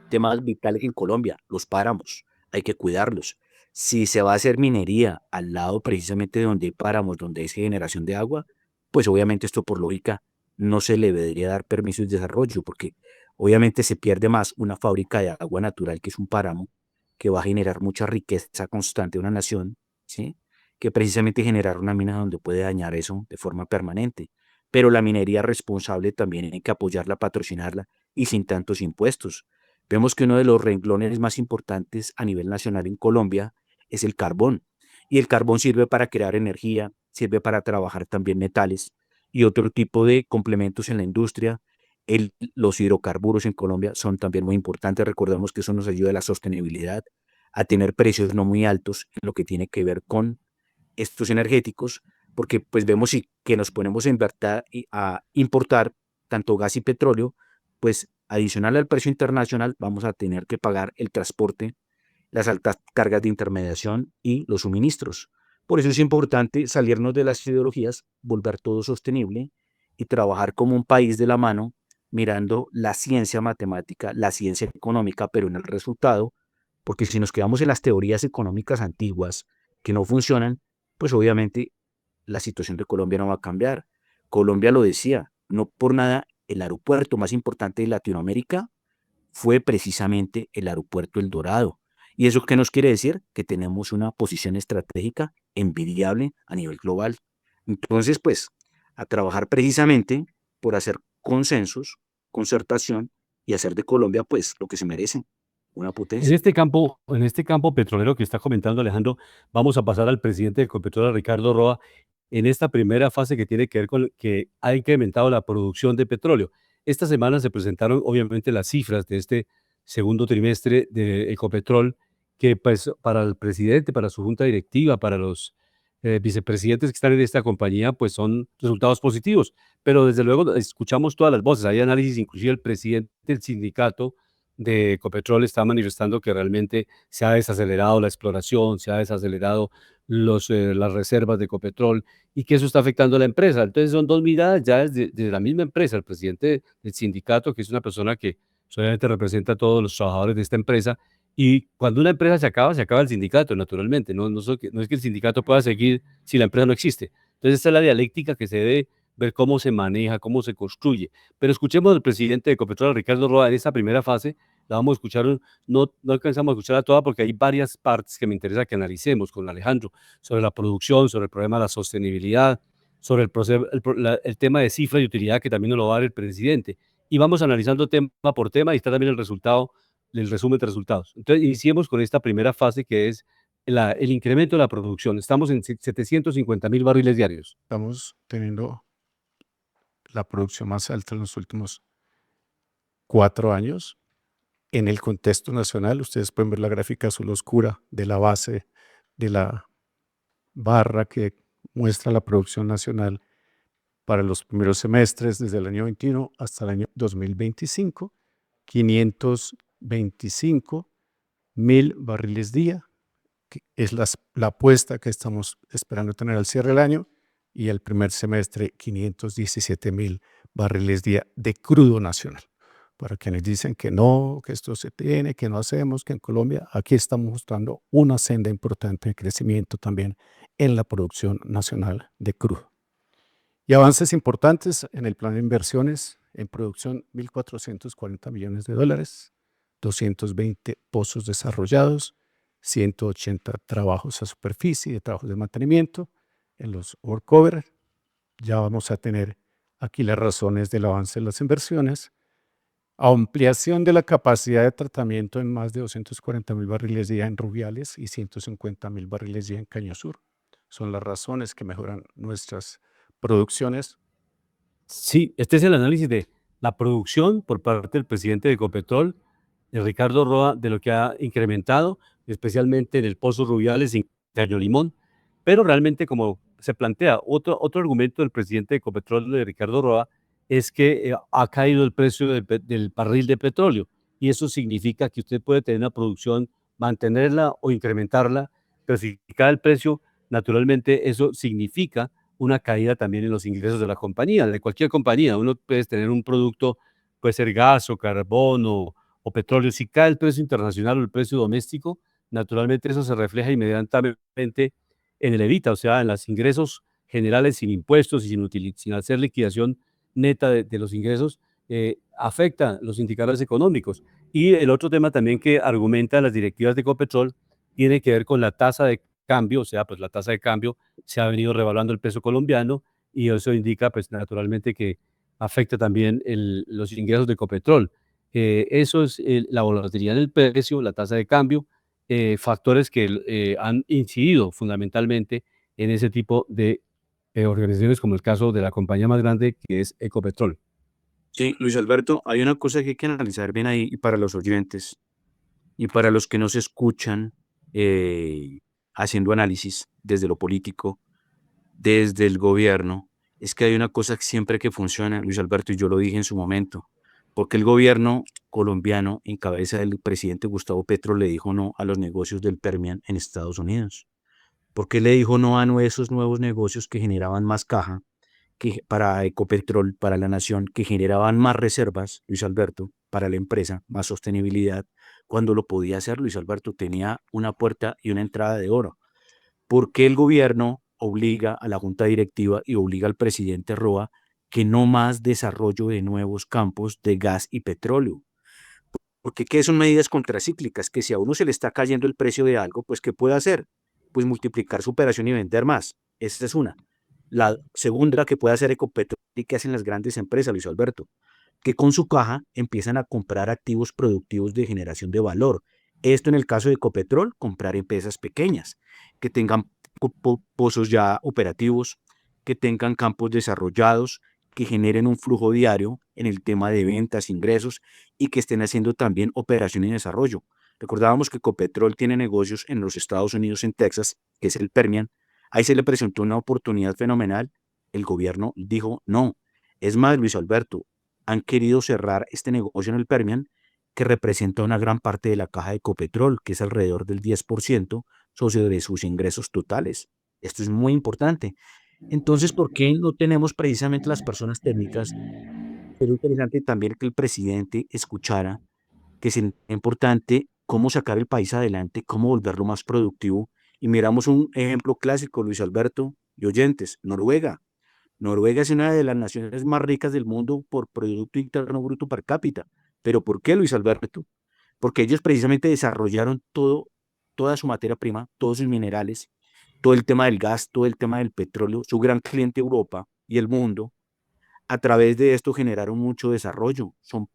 D: temas vitales en Colombia, los páramos, hay que cuidarlos. Si se va a hacer minería al lado precisamente de donde hay páramos, donde hay generación de agua, pues obviamente esto por lógica no se le debería dar permiso de desarrollo, porque obviamente se pierde más una fábrica de agua natural que es un páramo, que va a generar mucha riqueza constante a una nación, ¿sí? Que precisamente generar una mina donde puede dañar eso de forma permanente. Pero la minería responsable también hay que apoyarla, patrocinarla y sin tantos impuestos. Vemos que uno de los renglones más importantes a nivel nacional en Colombia es el carbón. Y el carbón sirve para crear energía, sirve para trabajar también metales y otro tipo de complementos en la industria. Los hidrocarburos en Colombia son también muy importantes. Recordemos que eso nos ayuda a la sostenibilidad, a tener precios no muy altos en lo que tiene que ver con estos energéticos, porque pues vemos que nos ponemos a importar tanto gas y petróleo, pues adicional al precio internacional vamos a tener que pagar el transporte, las altas cargas de intermediación y los suministros. Por eso es importante salirnos de las ideologías, volver todo sostenible y trabajar como un país de la mano, mirando la ciencia matemática, la ciencia económica, pero en el resultado, porque si nos quedamos en las teorías económicas antiguas que no funcionan, pues obviamente la situación de Colombia no va a cambiar. Colombia lo decía, no por nada el aeropuerto más importante de Latinoamérica fue precisamente el aeropuerto El Dorado. ¿Y eso qué nos quiere decir? Que tenemos una posición estratégica envidiable a nivel global. Entonces, pues, a trabajar precisamente por hacer consensos, concertación y hacer de Colombia, pues, lo que se merece, una potencia.
C: En este campo petrolero que está comentando Alejandro, vamos a pasar al presidente de Ecopetrol, a Ricardo Roa, en esta primera fase que tiene que ver con que ha incrementado la producción de petróleo. Esta semana se presentaron obviamente las cifras de este segundo trimestre de Ecopetrol, que pues para el presidente, para su junta directiva, para los vicepresidentes que están en esta compañía, pues son resultados positivos. Pero desde luego escuchamos todas las voces, hay análisis, inclusive el presidente del sindicato de Ecopetrol está manifestando que realmente se ha desacelerado la exploración, se ha desacelerado las reservas de Ecopetrol y que eso está afectando a la empresa. Entonces son dos miradas ya desde la misma empresa. El presidente del sindicato, que es una persona que solamente representa a todos los trabajadores de esta empresa, y cuando una empresa se acaba el sindicato, naturalmente. No es que el sindicato pueda seguir si la empresa no existe. Entonces esta es la dialéctica que se debe ver cómo se maneja, cómo se construye. Pero escuchemos al presidente de Ecopetrol, Ricardo Roa, en esta primera fase. La vamos a escuchar, no alcanzamos a escucharla toda porque hay varias partes que me interesa que analicemos con Alejandro, sobre la producción, sobre el problema de la sostenibilidad, sobre el tema de cifra y utilidad que también nos lo va a dar el presidente. Y vamos analizando tema por tema y está también el resumen de resultados. Entonces, iniciemos con esta primera fase que es el incremento de la producción. Estamos en 750.000 barriles diarios.
G: Estamos teniendo la producción más alta en los últimos 4 años. En el contexto nacional, ustedes pueden ver la gráfica azul oscura de la base de la barra que muestra la producción nacional para los primeros semestres desde el año 21 hasta el año 2025, 525.000 barriles día, que es la apuesta que estamos esperando tener al cierre del año, y el primer semestre 517.000 barriles día de crudo nacional. Para quienes dicen que no, que esto se tiene, que no hacemos, que en Colombia, aquí estamos mostrando una senda importante de crecimiento también en la producción nacional de crudo. Y avances importantes en el plan de inversiones en producción, 1.440 millones de dólares, 220 pozos desarrollados, 180 trabajos a superficie de trabajos de mantenimiento en los workover. Ya vamos a tener aquí las razones del avance de las inversiones. Ampliación de la capacidad de tratamiento en más de 240.000 barriles día en Rubiales y 150.000 barriles día en Caño Sur. Son las razones que mejoran nuestras producciones.
C: Sí, este es el análisis de la producción por parte del presidente de Ecopetrol, de Ricardo Roa, de lo que ha incrementado, especialmente en el Pozo Rubiales y Caño Limón. Pero realmente, como se plantea, otro argumento del presidente de Ecopetrol, de Ricardo Roa, es que ha caído el precio del barril de petróleo y eso significa que usted puede tener una producción, mantenerla o incrementarla, pero si cae el precio, naturalmente eso significa una caída también en los ingresos de la compañía, de cualquier compañía. Uno puede tener un producto, puede ser gas o carbón o petróleo. Si cae el precio internacional o el precio doméstico, naturalmente eso se refleja inmediatamente en el EBITDA, o sea, en los ingresos generales sin impuestos y sin hacer liquidación neta de los ingresos, afecta los indicadores económicos. Y el otro tema también que argumentan las directivas de Ecopetrol tiene que ver con la tasa de cambio, o sea, pues la tasa de cambio se ha venido revaluando el peso colombiano y eso indica, pues naturalmente que afecta también los ingresos de Ecopetrol. Eso es la volatilidad del precio, la tasa de cambio, factores que han incidido fundamentalmente en ese tipo de organizaciones como el caso de la compañía más grande que es Ecopetrol.
D: Sí, Luis Alberto, hay una cosa que hay que analizar bien ahí y para los oyentes y para los que nos escuchan haciendo análisis desde lo político. desde el gobierno es que hay una cosa siempre que funciona, Luis Alberto, y yo lo dije en su momento, porque el gobierno colombiano, en cabeza del presidente Gustavo Petro, le dijo no a los negocios del Permian en Estados Unidos. ¿Por qué le dijo no a esos nuevos negocios que generaban más caja para Ecopetrol, para la nación, que generaban más reservas, Luis Alberto, para la empresa, más sostenibilidad, cuando lo podía hacer? Luis Alberto tenía una puerta y una entrada de oro. ¿Por qué el gobierno obliga a la junta directiva y obliga al presidente Roa que no más desarrollo de nuevos campos de gas y petróleo? Porque ¿qué son medidas contracíclicas? Que si a uno se le está cayendo el precio de algo, pues ¿qué puede hacer? Pues multiplicar su operación y vender más. Esta es una. La segunda que puede hacer Ecopetrol y que hacen las grandes empresas, Luis Alberto, que con su caja empiezan a comprar activos productivos de generación de valor. Esto en el caso de Ecopetrol, comprar empresas pequeñas que tengan pozos ya operativos, que tengan campos desarrollados, que generen un flujo diario en el tema de ventas, ingresos y que estén haciendo también operación y desarrollo. Recordábamos que Ecopetrol tiene negocios en los Estados Unidos, en Texas, que es el Permian. Ahí se le presentó una oportunidad fenomenal. El gobierno dijo no. Es más, Luis Alberto, han querido cerrar este negocio en el Permian, que representa una gran parte de la caja de Ecopetrol, que es alrededor del 10% sobre sus ingresos totales. Esto es muy importante. Entonces, ¿por qué no tenemos precisamente las personas técnicas? Sería interesante también que el presidente escuchara que es importante cómo sacar el país adelante, cómo volverlo más productivo. Y miramos un ejemplo clásico, Luis Alberto y oyentes, Noruega. Noruega es una de las naciones más ricas del mundo por Producto Interno Bruto per cápita. ¿Pero por qué, Luis Alberto? Porque ellos precisamente desarrollaron toda su materia prima, todos sus minerales, todo el tema del gas, todo el tema del petróleo, su gran cliente Europa y el mundo. A través de esto generaron mucho desarrollo. Esto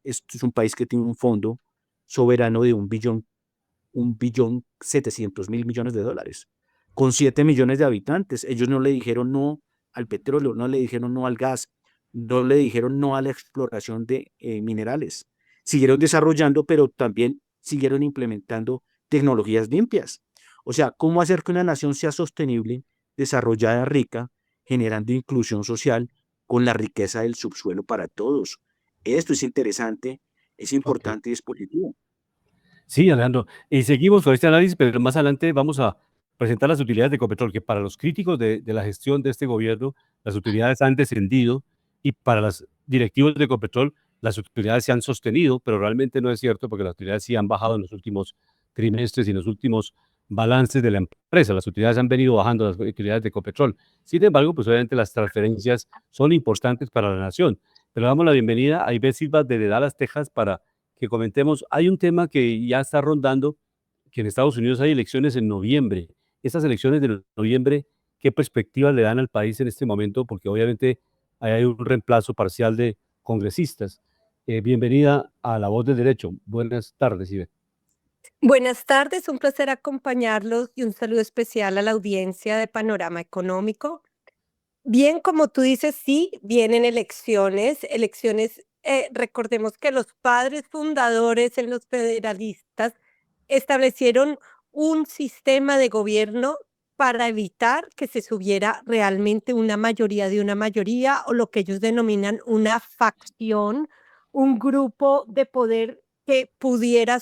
D: es un país que tiene un fondo soberano de 1.700.000.000.000 de dólares, con 7 millones de habitantes. Ellos no le dijeron no al petróleo, no le dijeron no al gas, no le dijeron no a la exploración de minerales. Siguieron desarrollando, pero también siguieron implementando tecnologías limpias. O sea, ¿cómo hacer que una nación sea sostenible, desarrollada, rica, generando inclusión social con la riqueza del subsuelo para todos? Esto es interesante, es
C: Ok.
D: importante y es positivo.
C: Sí, Alejandro. Y seguimos con este análisis, pero más adelante vamos a presentar las utilidades de Ecopetrol, que para los críticos de la gestión de este gobierno, las utilidades han descendido y para los directivos de Ecopetrol, las utilidades se han sostenido, pero realmente no es cierto porque las utilidades sí han bajado en los últimos trimestres y en los últimos balances de la empresa. Las utilidades han venido bajando, las utilidades de Ecopetrol. Sin embargo, pues obviamente las transferencias son importantes para la nación. Pero damos la bienvenida a Ivette Silva desde Dallas, Texas, para que comentemos. Hay un tema que ya está rondando, que en Estados Unidos hay elecciones en noviembre. Estas elecciones de noviembre, ¿qué perspectivas le dan al país en este momento? Porque obviamente hay un reemplazo parcial de congresistas. Bienvenida a La Voz del Derecho. Buenas tardes, Ivette.
I: Buenas tardes, un placer acompañarlos y un saludo especial a la audiencia de Panorama Económico. Bien, como tú dices, sí, vienen elecciones, recordemos que los padres fundadores en los federalistas establecieron un sistema de gobierno para evitar que se subiera realmente una mayoría de una mayoría o lo que ellos denominan una facción, un grupo de poder que pudiera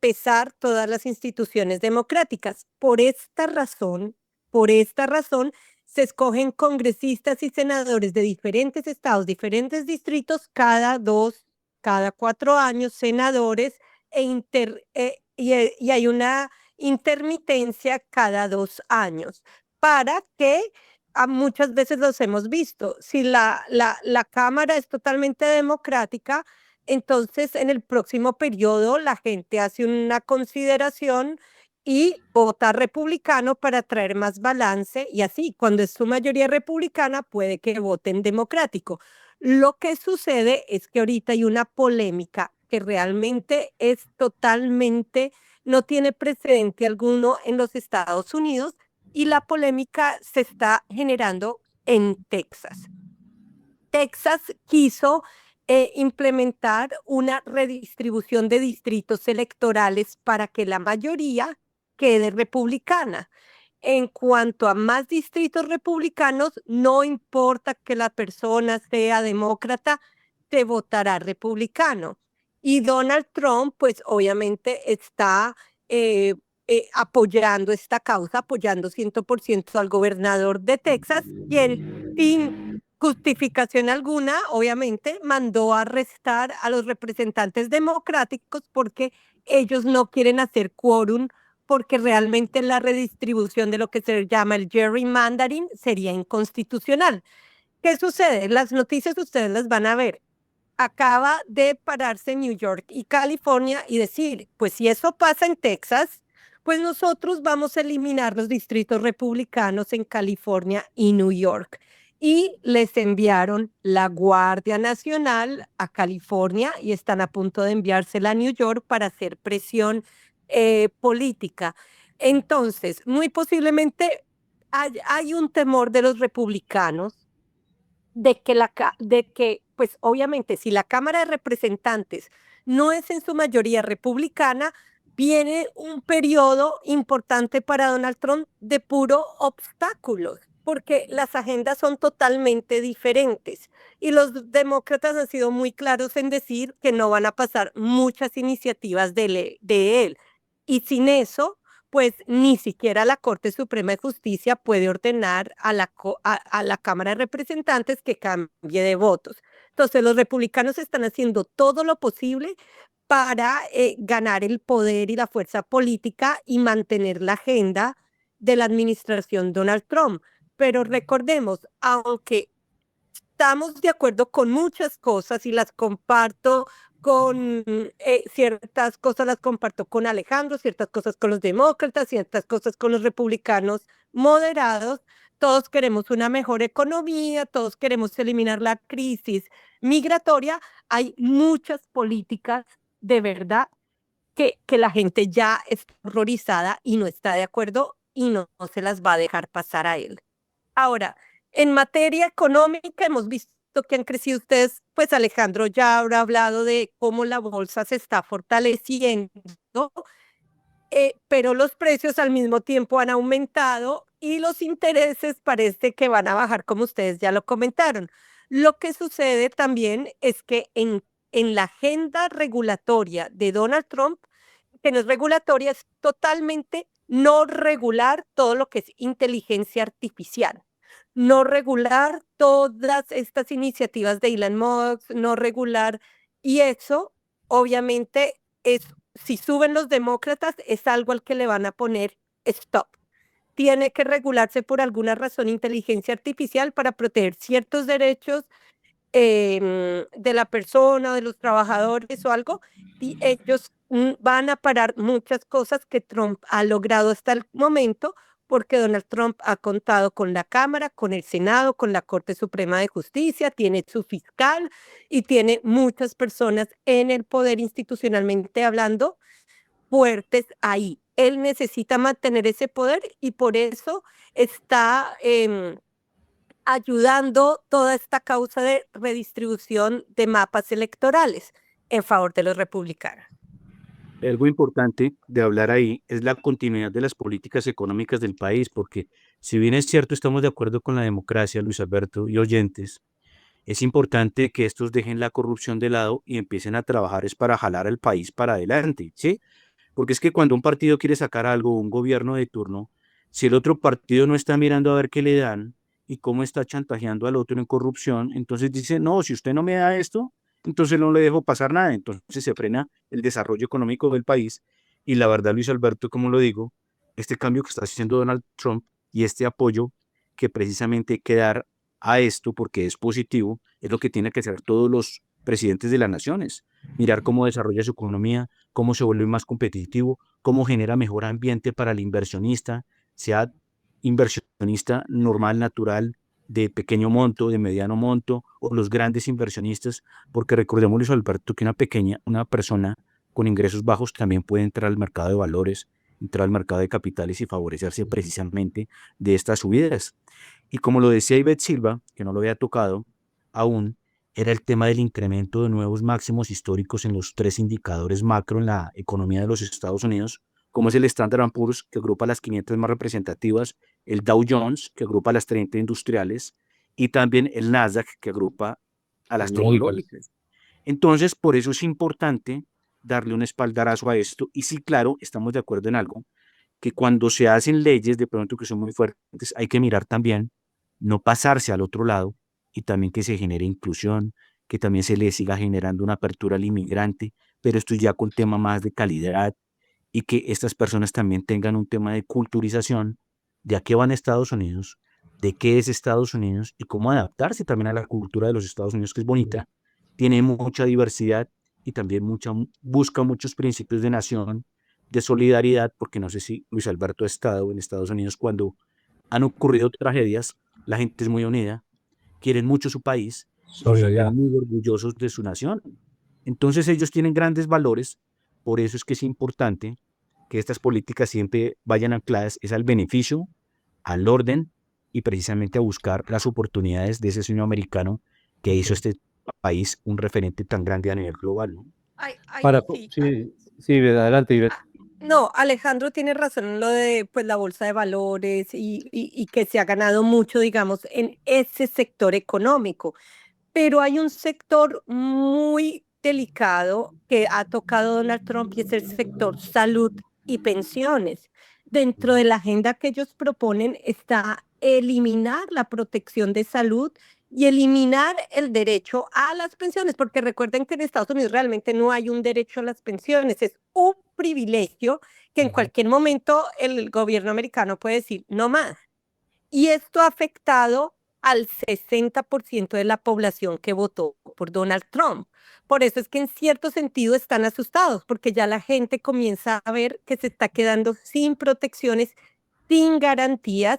I: pesar todas las instituciones democráticas. Por esta razón, se escogen congresistas y senadores de diferentes estados, diferentes distritos, cada 4 años, senadores, y hay una intermitencia cada 2 años, para que muchas veces los hemos visto. Si la Cámara es totalmente democrática, entonces en el próximo periodo la gente hace una consideración y vota republicano para traer más balance y así, cuando es su mayoría republicana, puede que voten democrático. Lo que sucede es que ahorita hay una polémica que realmente es totalmente, no tiene precedente alguno en los Estados Unidos y la polémica se está generando en Texas. Texas quiso implementar una redistribución de distritos electorales para que la mayoría quede republicana. en cuanto a más distritos republicanos, no importa que la persona sea demócrata, se votará republicano. Y Donald Trump, pues obviamente está apoyando esta causa, apoyando 100% al gobernador de Texas, quien sin justificación alguna, obviamente, mandó a arrestar a los representantes democráticos porque ellos no quieren hacer quórum, porque realmente la redistribución de lo que se llama el gerrymandering sería inconstitucional. ¿Qué sucede? Las noticias ustedes las van a ver. Acaba de pararse New York y California y decir, pues si eso pasa en Texas, pues nosotros vamos a eliminar los distritos republicanos en California y New York. Y les enviaron la Guardia Nacional a California y están a punto de enviársela a New York para hacer presión política. Entonces, muy posiblemente hay un temor de los republicanos de que, pues obviamente, si la Cámara de Representantes no es en su mayoría republicana, viene un periodo importante para Donald Trump de puro obstáculos, porque las agendas son totalmente diferentes. Y los demócratas han sido muy claros en decir que no van a pasar muchas iniciativas de él. Y sin eso, pues ni siquiera la Corte Suprema de Justicia puede ordenar a la Cámara de Representantes que cambie de votos. Entonces, los republicanos están haciendo todo lo posible para ganar el poder y la fuerza política y mantener la agenda de la administración Donald Trump. Pero recordemos, aunque estamos de acuerdo con muchas cosas y las comparto con ciertas cosas las comparto con Alejandro, ciertas cosas con los demócratas, ciertas cosas con los republicanos moderados. Todos queremos una mejor economía, todos queremos eliminar la crisis migratoria. Hay muchas políticas de verdad que la gente ya está horrorizada y no está de acuerdo y no se las va a dejar pasar a él. Ahora, en materia económica hemos visto que han crecido ustedes, pues Alejandro ya habrá hablado de cómo la bolsa se está fortaleciendo, pero los precios al mismo tiempo han aumentado y los intereses parece que van a bajar, como ustedes ya lo comentaron. Lo que sucede también es que en la agenda regulatoria de Donald Trump, que no es regulatoria, es totalmente no regular todo lo que es inteligencia artificial, no regular todas estas iniciativas de Elon Musk, no regular, y eso obviamente es, si suben los demócratas, es algo al que le van a poner stop. Tiene que regularse por alguna razón inteligencia artificial para proteger ciertos derechos de la persona, de los trabajadores o algo, y ellos van a parar muchas cosas que Trump ha logrado hasta el momento, porque Donald Trump ha contado con la Cámara, con el Senado, con la Corte Suprema de Justicia, tiene su fiscal y tiene muchas personas en el poder institucionalmente hablando fuertes ahí. Él necesita mantener ese poder y por eso está ayudando toda esta causa de redistribución de mapas electorales en favor de los republicanos.
D: Algo importante de hablar ahí es la continuidad de las políticas económicas del país, porque si bien es cierto, estamos de acuerdo con la democracia, Luis Alberto y oyentes, es importante que estos dejen la corrupción de lado y empiecen a trabajar es para jalar al país para adelante, ¿sí? Porque es que cuando un partido quiere sacar algo, un gobierno de turno, si el otro partido no está mirando a ver qué le dan y cómo está chantajeando al otro en corrupción, entonces dice, no, si usted no me da esto, entonces no le dejo pasar nada. Entonces se frena el desarrollo económico del país. Y la verdad, Luis Alberto, como lo digo, este cambio que está haciendo Donald Trump y este apoyo que precisamente hay que dar a esto, porque es positivo, es lo que tienen que hacer todos los presidentes de las naciones. Mirar cómo desarrolla su economía, cómo se vuelve más competitivo, cómo genera mejor ambiente para el inversionista, sea inversionista normal, natural, de pequeño monto, de mediano monto, o los grandes inversionistas, porque recordemos, Luis Alberto, que una persona con ingresos bajos también puede entrar al mercado de valores, entrar al mercado de capitales y favorecerse precisamente de estas subidas. Y como lo decía Ivette Silva, que no lo había tocado aún, era el tema del incremento de nuevos máximos históricos en los 3 indicadores macro en la economía de los Estados Unidos, como es el Standard & Poor's, que agrupa las 500 más representativas, el Dow Jones, que agrupa las 30 industriales, y también el Nasdaq, que agrupa a las tecnológicas. Entonces, por eso es importante darle un espaldarazo a esto. Y sí, claro, estamos de acuerdo en algo, que cuando se hacen leyes de pronto que son muy fuertes, hay que mirar también, no pasarse al otro lado, y también que se genere inclusión, que también se le siga generando una apertura al inmigrante, pero esto ya con tema más de calidad, y que estas personas también tengan un tema de culturización de a qué van a Estados Unidos, de qué es Estados Unidos y cómo adaptarse también a la cultura de los Estados Unidos, que es bonita, tiene mucha diversidad y también busca muchos principios de nación, de solidaridad, porque no sé si Luis Alberto ha estado en Estados Unidos cuando han ocurrido tragedias, la gente es muy unida, quieren mucho su país,
C: Solidaridad.
D: están muy orgullosos de su nación. Entonces ellos tienen grandes valores, por eso es que es importante que estas políticas siempre vayan ancladas es al beneficio, al orden y precisamente a buscar las oportunidades de ese sueño americano que hizo este país un referente tan grande a nivel global, ¿no?
I: Sí.
C: Sí, adelante, Ivette.
I: No, Alejandro tiene razón en lo de pues la bolsa de valores y que se ha ganado mucho, digamos, en ese sector económico. Pero hay un sector muy delicado que ha tocado Donald Trump y es el sector salud y pensiones. Dentro de la agenda que ellos proponen está eliminar la protección de salud y eliminar el derecho a las pensiones, porque recuerden que en Estados Unidos realmente no hay un derecho a las pensiones, es un privilegio que en cualquier momento el gobierno americano puede decir no más. Y esto ha afectado al 60% de la población que votó por Donald Trump. Por eso es que en cierto sentido están asustados, porque ya la gente comienza a ver que se está quedando sin protecciones, sin garantías,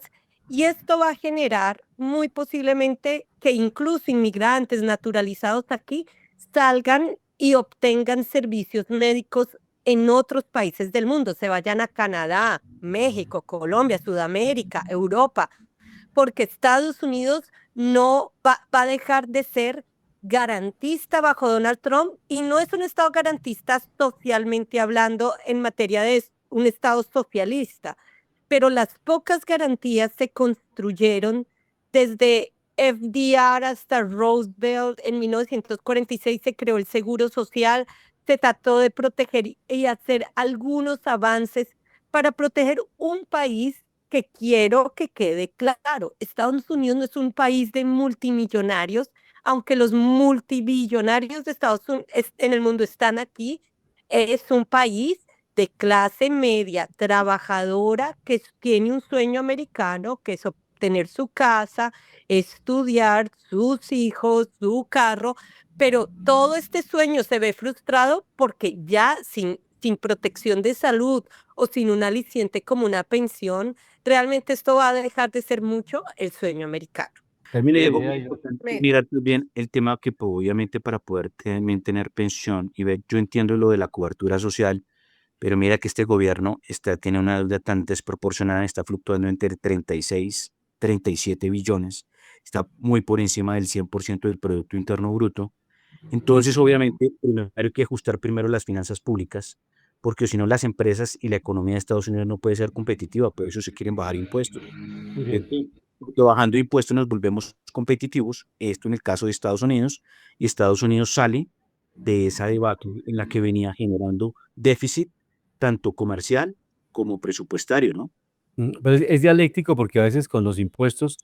I: y esto va a generar muy posiblemente que incluso inmigrantes naturalizados aquí salgan y obtengan servicios médicos en otros países del mundo, se vayan a Canadá, México, Colombia, Sudamérica, Europa, porque Estados Unidos no va a dejar de ser garantista bajo Donald Trump y no es un Estado garantista socialmente hablando en materia de un Estado socialista, pero las pocas garantías se construyeron desde FDR hasta Roosevelt. En 1946 se creó el Seguro Social, se trató de proteger y hacer algunos avances para proteger un país que quiero que quede claro. Estados Unidos no es un país de multimillonarios, aunque los multibillonarios de Estados Unidos en el mundo están aquí, es un país de clase media, trabajadora, que tiene un sueño americano, que es obtener su casa, estudiar, sus hijos, su carro, pero todo este sueño se ve frustrado porque ya sin protección de salud o sin un aliciente como una pensión, realmente esto va a dejar de ser mucho el sueño americano.
C: Termine la
D: Luego,
C: idea
D: muy
C: y yo.
D: importante mirar también el tema que pues, obviamente para poder también tener pensión y ver, yo entiendo lo de la cobertura social, pero mira que este gobierno tiene una deuda tan desproporcionada, está fluctuando entre 36, 37 billones, está muy por encima del 100% del Producto Interno Bruto. Entonces, obviamente, primero hay que ajustar primero las finanzas públicas, porque si no las empresas y la economía de Estados Unidos no puede ser competitiva, por eso se quieren bajar impuestos.
C: Muy bien.
D: Porque bajando impuestos nos volvemos competitivos, esto en el caso de Estados Unidos, y Estados Unidos sale de esa debacle en la que venía generando déficit tanto comercial como presupuestario, ¿no?
C: Pero es dialéctico porque a veces con los impuestos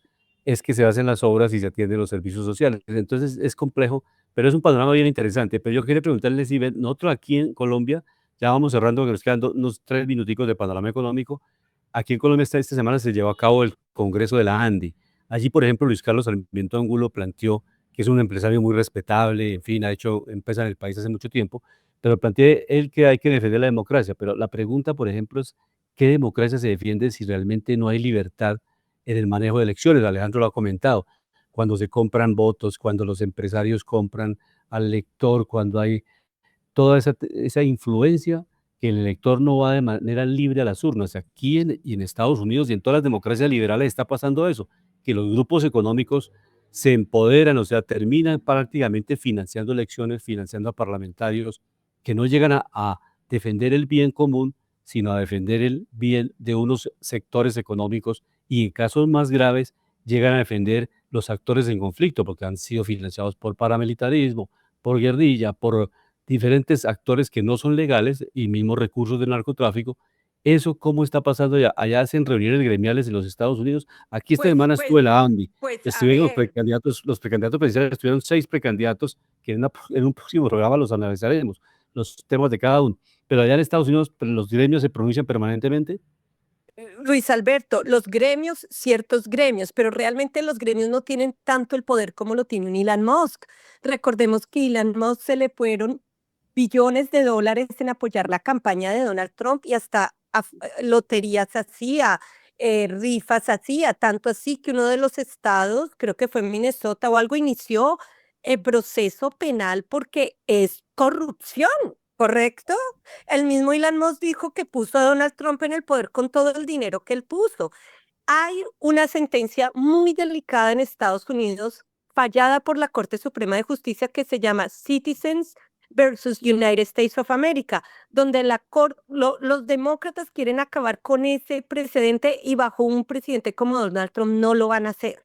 C: es que se hacen las obras y se atienden los servicios sociales. Entonces es complejo, pero es un panorama bien interesante. Pero yo quería preguntarle, si nosotros aquí en Colombia, ya vamos cerrando, que nos quedan unos 3 minuticos de panorama económico. Aquí en Colombia esta semana se llevó a cabo el Congreso de la ANDI. Allí, por ejemplo, Luis Carlos Sarmiento Angulo planteó que es un empresario muy respetable, en fin, ha hecho empresa en el país hace mucho tiempo, pero planteé él que hay que defender la democracia. Pero la pregunta, por ejemplo, es ¿qué democracia se defiende si realmente no hay libertad en el manejo de elecciones? Alejandro lo ha comentado, cuando se compran votos, cuando los empresarios compran al elector, cuando hay toda esa influencia que el elector no va de manera libre a las urnas. Aquí y en Estados Unidos y en todas las democracias liberales está pasando eso, que los grupos económicos se empoderan, o sea, terminan prácticamente financiando elecciones, financiando a parlamentarios que no llegan a defender el bien común, sino a defender el bien de unos sectores económicos y en casos más graves llegan a defender los actores en conflicto porque han sido financiados por paramilitarismo, por guerrilla, por diferentes actores que no son legales y mismos recursos de narcotráfico. ¿Eso cómo está pasando allá? Allá hacen reuniones gremiales en los Estados Unidos. Aquí esta semana estuve en la ANDI.
I: Pues a
C: Estuvieron
I: ver,
C: los precandidatos presidenciales, estuvieron 6 precandidatos que en un próximo programa los analizaremos, los temas de cada uno. Pero allá en Estados Unidos los gremios se pronuncian permanentemente.
I: Luis Alberto, los gremios, ciertos gremios, pero realmente los gremios no tienen tanto el poder como lo tiene un Elon Musk. Recordemos que Elon Musk se le fueron billones de dólares en apoyar la campaña de Donald Trump y hasta loterías hacía, rifas hacía, tanto así que uno de los estados, creo que fue en Minnesota o algo, inició el proceso penal porque es corrupción, ¿correcto? El mismo Elon Musk dijo que puso a Donald Trump en el poder con todo el dinero que él puso. Hay una sentencia muy delicada en Estados Unidos, fallada por la Corte Suprema de Justicia, que se llama Citizens versus United States of America, donde los demócratas quieren acabar con ese precedente y bajo un presidente como Donald Trump no lo van a hacer.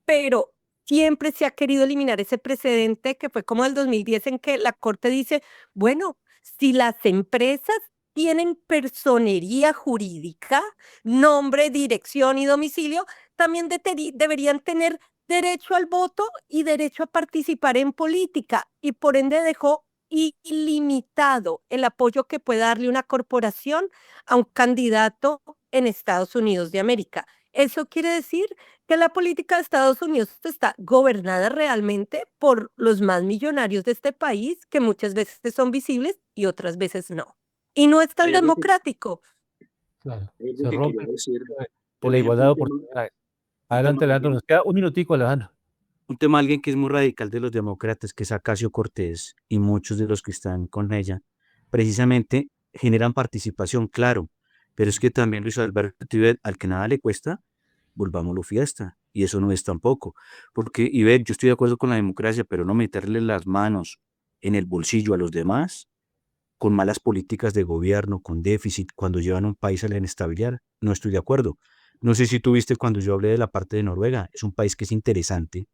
I: Pero siempre se ha querido eliminar ese precedente que fue como el 2010 en que la Corte dice, bueno, si las empresas tienen personería jurídica, nombre, dirección y domicilio, también deberían tener derecho al voto y derecho a participar en política, y por ende dejó ilimitado el apoyo que puede darle una corporación a un candidato en Estados Unidos de América. Eso quiere decir que la política de Estados Unidos está gobernada realmente por los más millonarios de este país, que muchas veces son visibles y otras veces no. Y no es tan
D: Hay algo que,
C: democrático. Claro,
D: hay algo
C: se
D: que
C: rompe
D: quería decir,
C: de
D: por
C: la
D: ejemplo,
C: igualdad de
D: un
C: oportunidades.
D: tema
C: Adelante, Alejandro, nos queda un minutico, Alejandro.
D: Un tema, alguien que es muy radical de los demócratas, que es Ocasio Cortés, y muchos de los que están con ella, precisamente generan participación, claro, pero es que también Luis Alberto Ivette, al que nada le cuesta, volvámoslo fiesta, y eso no es tampoco, porque Ivette, yo estoy de acuerdo con la democracia, pero no meterle las manos en el bolsillo a los demás, con malas políticas de gobierno, con déficit, cuando llevan un país a la inestabilidad, no estoy de acuerdo. No sé si tú viste cuando yo hablé de la parte de Noruega, es un país que es interesante.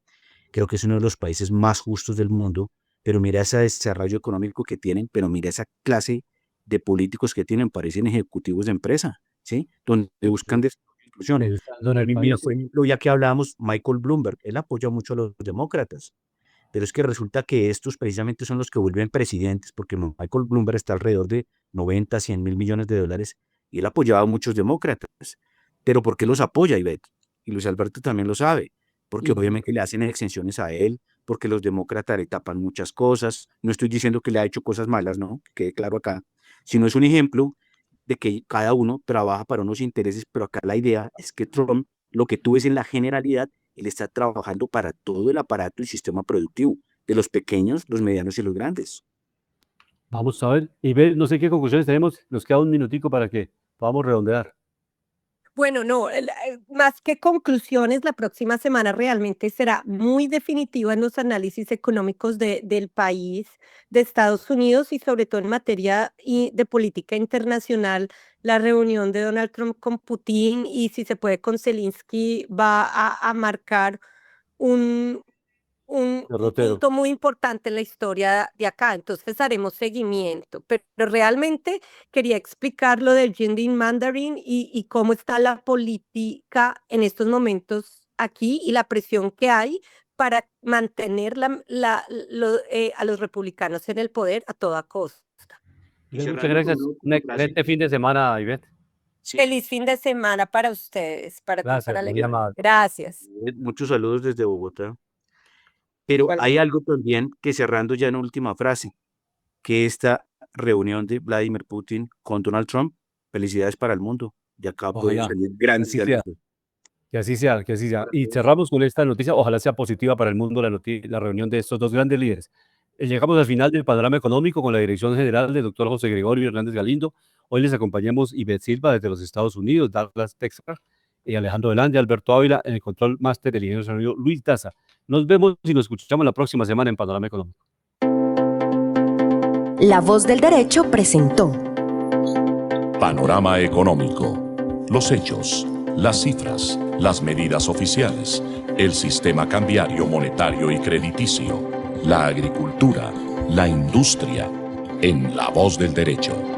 D: Creo que es uno de los países más justos del mundo, pero mira ese desarrollo económico que tienen, pero mira esa clase de políticos que tienen, parecen ejecutivos de empresa, ¿sí? Donde buscan inclusión.
C: Pensando en el
D: Mira,
C: país.
D: por ejemplo, ya que hablábamos, Michael Bloomberg, él apoya mucho a los demócratas, pero es que resulta que estos precisamente son los que vuelven presidentes, porque Michael Bloomberg está alrededor de 90, 100 mil millones de dólares, y él apoyaba a muchos demócratas. Pero ¿por qué los apoya, Ivette? Y Luis Alberto también lo sabe, porque obviamente le hacen exenciones a él, porque los demócratas le tapan muchas cosas. No estoy diciendo que le ha hecho cosas malas, no, que quede claro acá, sino es un ejemplo de que cada uno trabaja para unos intereses, pero acá la idea es que Trump, lo que tú ves en la generalidad, él está trabajando para todo el aparato y sistema productivo, de los pequeños, los medianos y los grandes.
C: Vamos a ver y ver, no sé qué conclusiones tenemos. Nos queda un minutico para que podamos redondear.
I: Bueno, no, más que conclusiones, la próxima semana realmente será muy definitiva en los análisis económicos del país, de Estados Unidos y sobre todo en materia de política internacional. La reunión de Donald Trump con Putin y si se puede con Zelensky va a marcar un, un
C: Derrotero.
I: punto muy importante en la historia de acá, entonces haremos seguimiento, pero realmente quería explicar lo del Jinping Mandarin y cómo está la política en estos momentos aquí y la presión que hay para mantener a los republicanos en el poder a toda costa.
C: Muchas gracias. Un excelente fin de semana, Ivette.
D: Sí,
I: Feliz fin de semana para ustedes, para ti,
C: Gracias,
I: para
C: muy
I: Alegría.
C: amable.
I: Gracias.
D: muchos saludos desde Bogotá. Pero
I: Igual.
D: hay algo también que cerrando ya en última frase, que esta reunión de Vladimir Putin con Donald Trump, felicidades para el mundo. De acá pueden
C: Ojalá,
D: salir grandes
C: así sea.
D: ganancias.
C: Que así sea, que así sea. Y cerramos con esta noticia, ojalá sea positiva para el mundo la reunión de estos dos grandes líderes. Llegamos al final del panorama económico con la dirección general del doctor José Gregorio Hernández Galindo. Hoy les acompañamos Ivette Silva desde los Estados Unidos, Dallas, Texas, y Alejandro Velande, Alberto Ávila, en el control máster del ingeniero de sonido Luis Daza. Nos vemos y nos escuchamos la próxima semana en Panorama Económico.
A: La Voz del Derecho presentó
B: Panorama económico. Los hechos, las cifras, las medidas oficiales, el sistema cambiario, monetario y crediticio, la agricultura, la industria, en La Voz del Derecho.